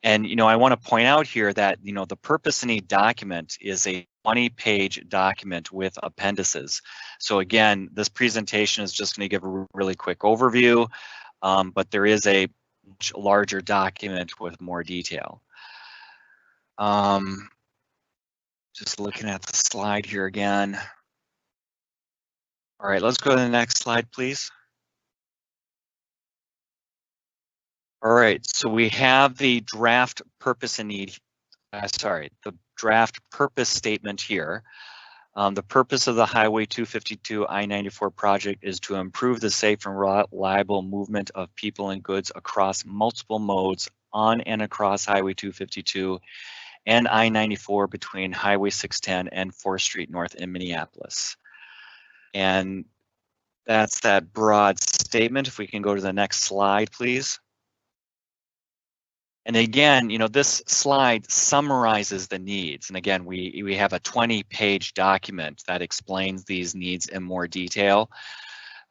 And, I want to point out here that, the purpose and need document is a 20-page document with appendices. So again, this presentation is just going to give a really quick overview, but there is a much larger document with more detail. Just looking at the slide here again. All right, let's go to the next slide, please. All right, so we have the draft purpose and need, the draft purpose statement here. The purpose of the Highway 252 I-94 project is to improve the safe and reliable movement of people and goods across multiple modes on and across Highway 252 and I-94 between Highway 610 and 4th Street North in Minneapolis. And that's that broad statement. If we can go to the next slide, please. And again, this slide summarizes the needs. And again, we have a 20-page document that explains these needs in more detail.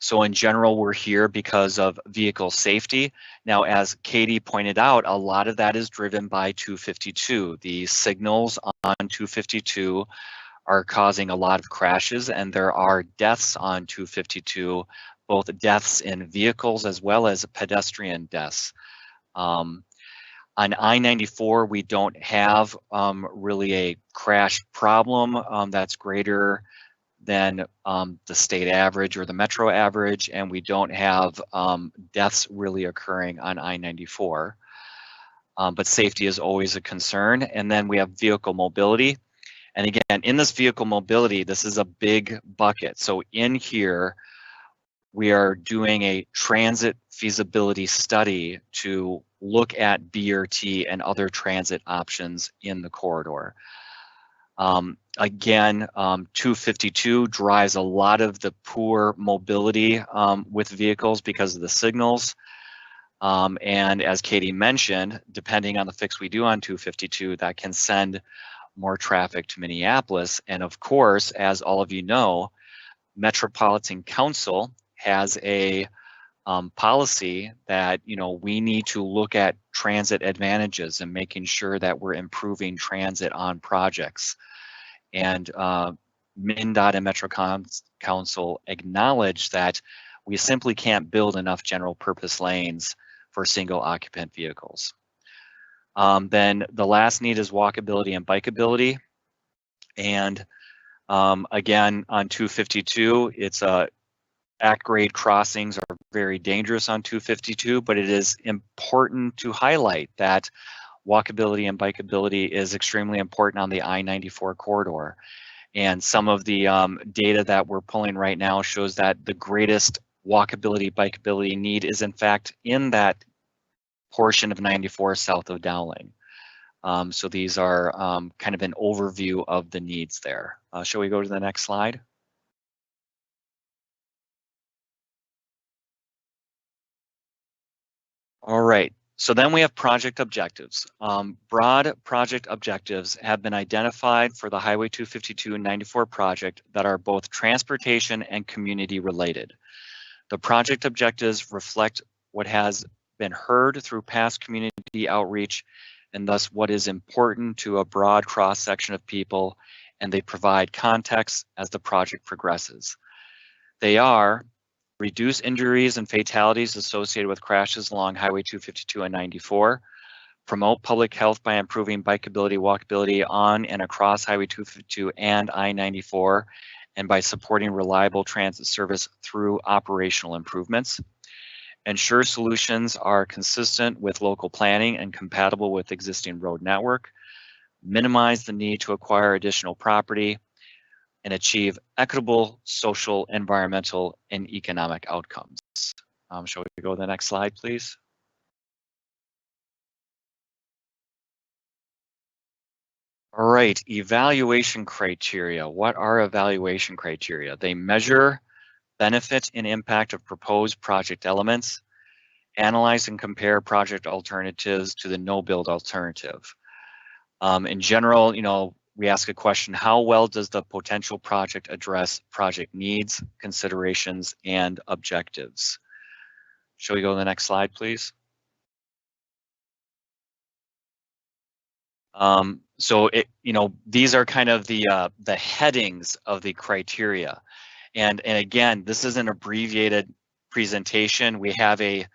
So in general, we're here because of vehicle safety. Now, as Katie pointed out, a lot of that is driven by 252. The signals on 252 are causing a lot of crashes, and there are deaths on 252, both deaths in vehicles as well as pedestrian deaths. On I-94, we don't have really a crash problem that's greater than the state average or the metro average, and we don't have deaths really occurring on I-94. But safety is always a concern. And then we have vehicle mobility. And again, in this vehicle mobility, this is a big bucket. So in here, we are doing a transit feasibility study to look at BRT and other transit options in the corridor. Again, 252 drives a lot of the poor mobility with vehicles because of the signals. And as Katie mentioned, depending on the fix we do on 252, that can send more traffic to Minneapolis. And of course, as all of you know, Metropolitan Council has a policy that we need to look at transit advantages and making sure that we're improving transit on projects. And MnDOT and Metro Council acknowledge that we simply can't build enough general purpose lanes for single occupant vehicles. Then the last need is walkability and bikeability. And again, on 252, it's at-grade crossings are very dangerous on 252, but it is important to highlight that walkability and bikeability is extremely important on the I-94 corridor. And some of the data that we're pulling right now shows that the greatest walkability, bikeability need is in fact in that portion of 94 south of Dowling. So these are kind of an overview of the needs there. Shall we go to the next slide? All right, so then we have project objectives. Broad project objectives have been identified for the Highway 252 and 94 project that are both transportation and community related. The project objectives reflect what has been heard through past community outreach and thus what is important to a broad cross-section of people, and they provide context as the project progresses. They are reduce injuries and fatalities associated with crashes along Highway 252 and 94, promote public health by improving bikeability, walkability on and across Highway 252 and I-94, and by supporting reliable transit service through operational improvements. Ensure solutions are consistent with local planning and compatible with existing road network. Minimize the need to acquire additional property, and achieve equitable social, environmental, and economic outcomes. Shall we go to the next slide, please? All right, evaluation criteria. What are evaluation criteria? They measure benefit and impact of proposed project elements, analyze and compare project alternatives to the no-build alternative. In general, we ask a question: how well does the potential project address project needs, considerations, and objectives? Shall we go to the next slide, please? So these are kind of the headings of the criteria, and again, this is an abbreviated presentation. We have a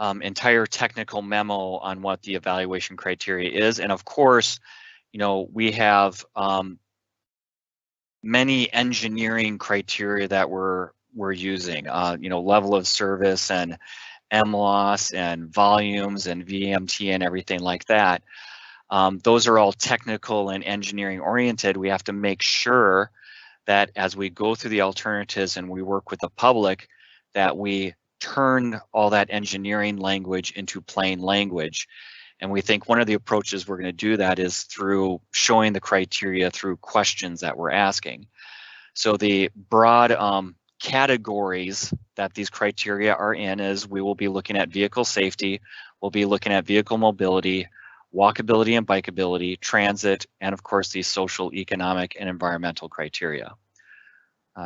entire technical memo on what the evaluation criteria is, and of course, we have many engineering criteria that we're using. Level of service and MLOS and volumes and VMT and everything like that. Those are all technical and engineering oriented. We have to make sure that as we go through the alternatives and we work with the public, that we turn all that engineering language into plain language. And we think one of the approaches we're going to do that is through showing the criteria through questions that we're asking. So the broad categories that these criteria are in is we will be looking at vehicle safety, we'll be looking at vehicle mobility, walkability and bikeability, transit, and of course the social, economic, and environmental criteria.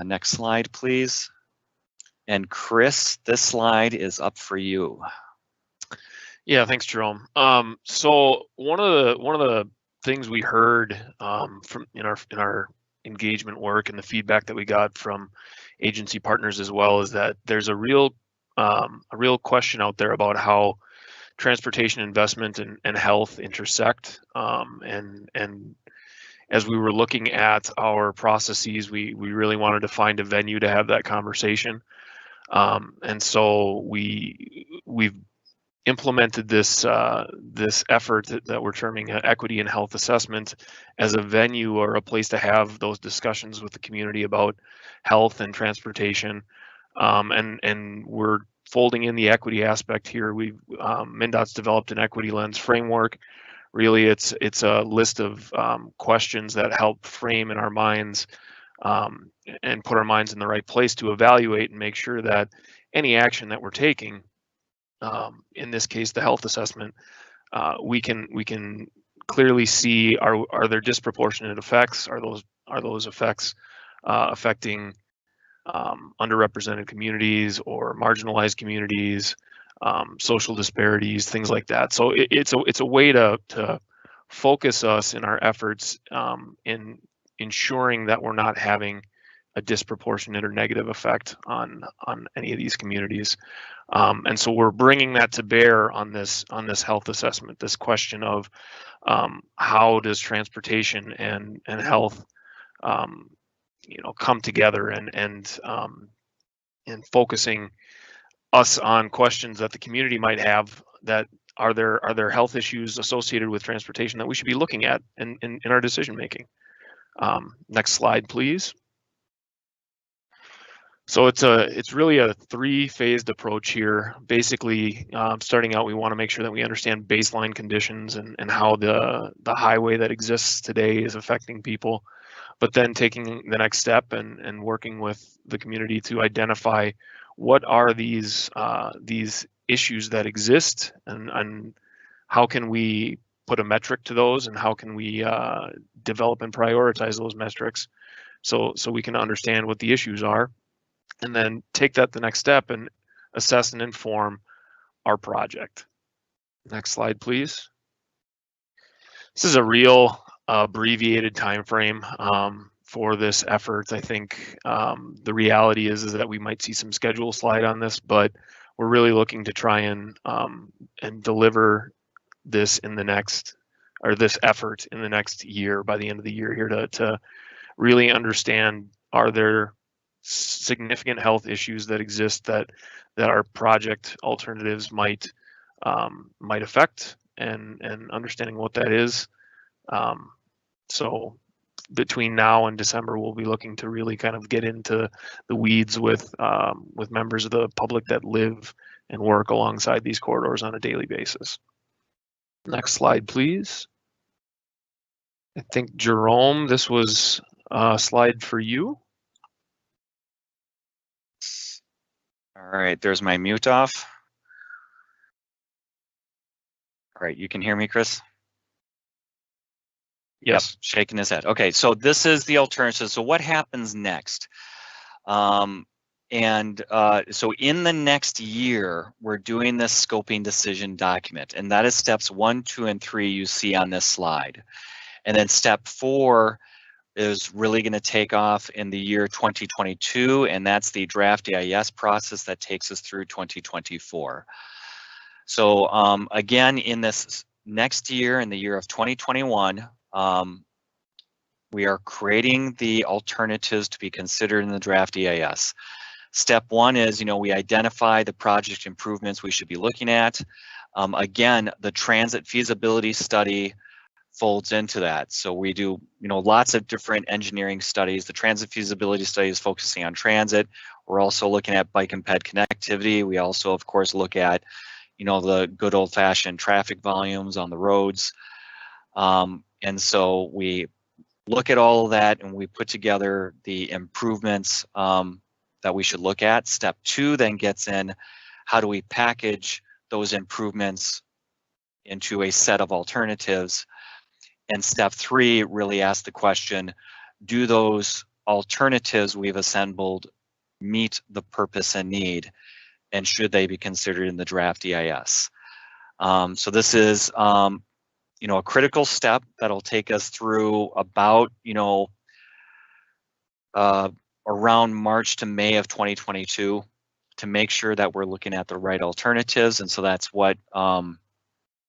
Next slide, please. And Chris, this slide is up for you. Yeah, thanks, Jerome. So one of the things we heard from in our engagement work and the feedback that we got from agency partners as well is that there's a real question out there about how transportation investment and health intersect. And as we were looking at our processes, we really wanted to find a venue to have that conversation. And so we've implemented this effort that we're terming equity and health assessment as a venue or a place to have those discussions with the community about health and transportation. And we're folding in the equity aspect here. MnDOT's developed an equity lens framework. Really, it's a list of questions that help frame in our minds and put our minds in the right place to evaluate and make sure that any action that we're taking, in this case, the health assessment, we can clearly see are there disproportionate effects? Are those effects affecting underrepresented communities or marginalized communities, social disparities, things like that? So it's a way to focus us in our efforts in ensuring that we're not having a disproportionate or negative effect on any of these communities. And so we're bringing that to bear on this health assessment, this question of how does transportation and health come together, and focusing us on questions that the community might have, that are there health issues associated with transportation that we should be looking at in our decision making. Next slide, please. So it's really a three-phased approach here. Basically, starting out, we want to make sure that we understand baseline conditions and how the highway that exists today is affecting people, but then taking the next step and working with the community to identify what are these issues that exist, and how can we put a metric to those, and how can we develop and prioritize those metrics so we can understand what the issues are, and then take that the next step and assess and inform our project. Next slide, please. This is a real abbreviated time frame for this effort. I think the reality is that we might see some schedule slide on this, but we're really looking to try and deliver this in the next, or this effort in the next year, by the end of the year here, to really understand are there significant health issues that exist that our project alternatives might affect, and understanding what that is. So between now and December, we'll be looking to really kind of get into the weeds with members of the public that live and work alongside these corridors on a daily basis. Next slide, please. I think Jerome, this was a slide for you. All right, there's my mute off. All right, you can hear me, Chris? Yes. Shaking his head. Okay, so this is the alternative. So what happens next? So in the next year, we're doing this scoping decision document, and that is steps 1, 2, and 3 you see on this slide. And then step 4 is really going to take off in the year 2022, and that's the draft EIS process that takes us through 2024. So again, in this next year, in the year of 2021, we are creating the alternatives to be considered in the draft EIS. Step 1 is, we identify the project improvements we should be looking at. Again, the transit feasibility study folds into that. So we do, lots of different engineering studies. The transit feasibility study is focusing on transit. We're also looking at bike and ped connectivity. We also, of course, look at, the good old-fashioned traffic volumes on the roads. And so we look at all of that and we put together the improvements that we should look at. Step 2 then gets in, how do we package those improvements into a set of alternatives? And step 3 really asks the question, do those alternatives we've assembled meet the purpose and need, and should they be considered in the draft EIS? So this is a critical step that'll take us through about, around March to May of 2022 to make sure that we're looking at the right alternatives. And so that's what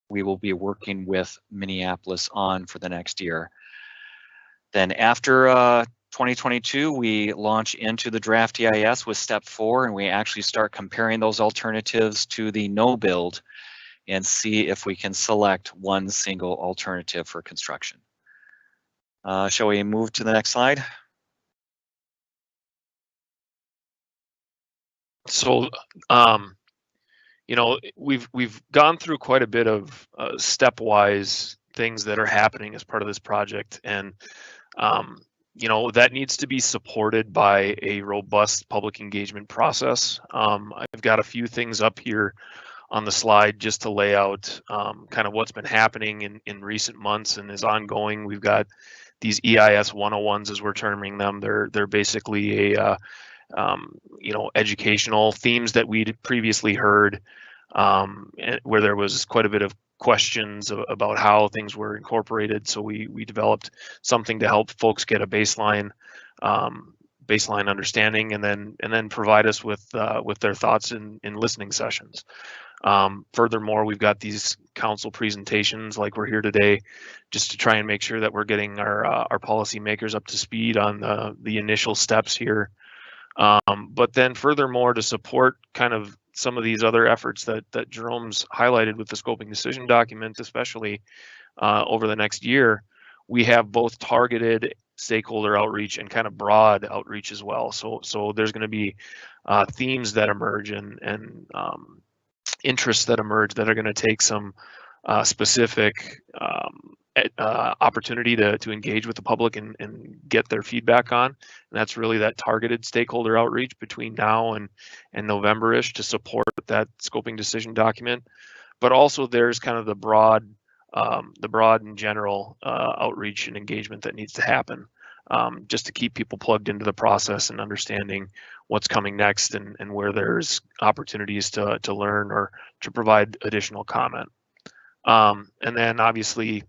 we will be working with Minneapolis on for the next year. Then after 2022, we launch into the draft EIS with step 4, and we actually start comparing those alternatives to the no build and see if we can select one single alternative for construction. Shall we move to the next slide? So, we've gone through quite a bit of stepwise things that are happening as part of this project, and that needs to be supported by a robust public engagement process. I've got a few things up here on the slide just to lay out kind of what's been happening in recent months and is ongoing. We've got these EIS 101s, as we're terming them. They're basically a educational themes that we'd previously heard, where there was quite a bit of questions about how things were incorporated. So we developed something to help folks get a baseline understanding, and then provide us with their thoughts in listening sessions. Furthermore, we've got these council presentations like we're here today, just to try and make sure that we're getting our policymakers up to speed on the initial steps here. But then furthermore, to support kind of some of these other efforts that Jerome's highlighted with the scoping decision document, especially over the next year, we have both targeted stakeholder outreach and kind of broad outreach as well. So there's going to be themes that emerge and interests that emerge that are going to take some specific opportunity to engage with the public and get their feedback on. And that's really that targeted stakeholder outreach between now and November-ish to support that scoping decision document. But also there's kind of the broad and general outreach and engagement that needs to happen, just to keep people plugged into the process and understanding what's coming next and where there's opportunities to learn or to provide additional comment. And then obviously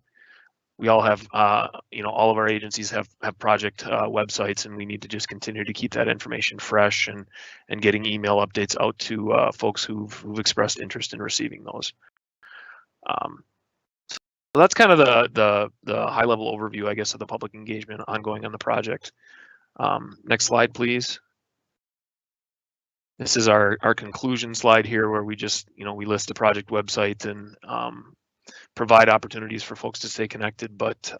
we all have, all of our agencies have project websites, and we need to just continue to keep that information fresh and getting email updates out to folks who've expressed interest in receiving those. So that's kind of the high level overview, I guess, of the public engagement ongoing on the project. Next slide, please. This is our conclusion slide here, where we just, we list the project website and provide opportunities for folks to stay connected. But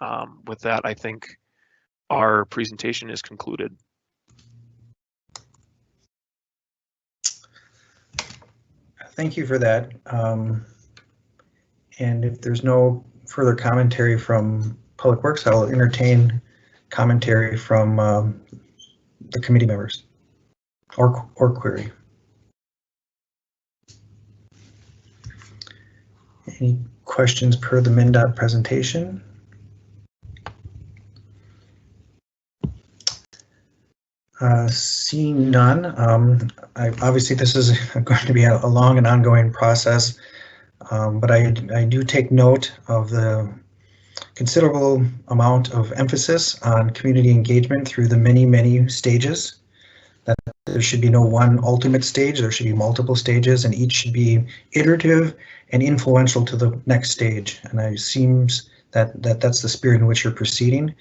with that, I think our presentation is concluded. Thank you for that. And if there's no further commentary from Public Works, I'll entertain commentary from the committee members or query. Any questions per the MnDOT presentation? Seeing none, obviously this is going to be a long and ongoing process, but I do take note of the considerable amount of emphasis on community engagement through the many stages. That there should be no one ultimate stage, there should be multiple stages, and each should be iterative and influential to the next stage. And it seems that's the spirit in which you're proceeding.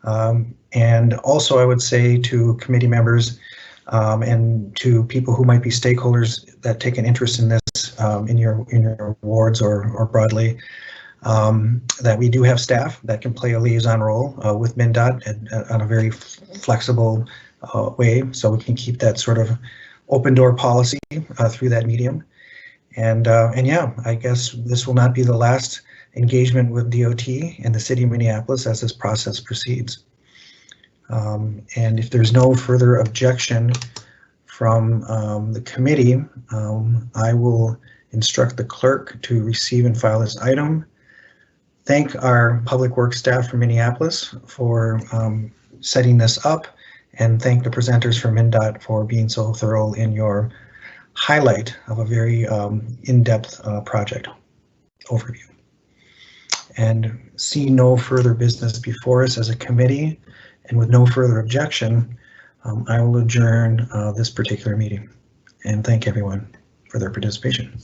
And also I would say to committee members and to people who might be stakeholders that take an interest in this in your wards or broadly, that we do have staff that can play a liaison role with MnDOT on a very flexible way, so we can keep that sort of open door policy through that medium. And yeah, I guess this will not be the last engagement with DOT and the city of Minneapolis as this process proceeds. And if there's no further objection from the committee, I will instruct the clerk to receive and file this item. Thank our Public Works staff from Minneapolis for setting this up, and thank the presenters from MnDOT for being so thorough in your highlight of a very in-depth project overview. And seeing no further business before us as a committee, and with no further objection, I will adjourn this particular meeting and thank everyone for their participation.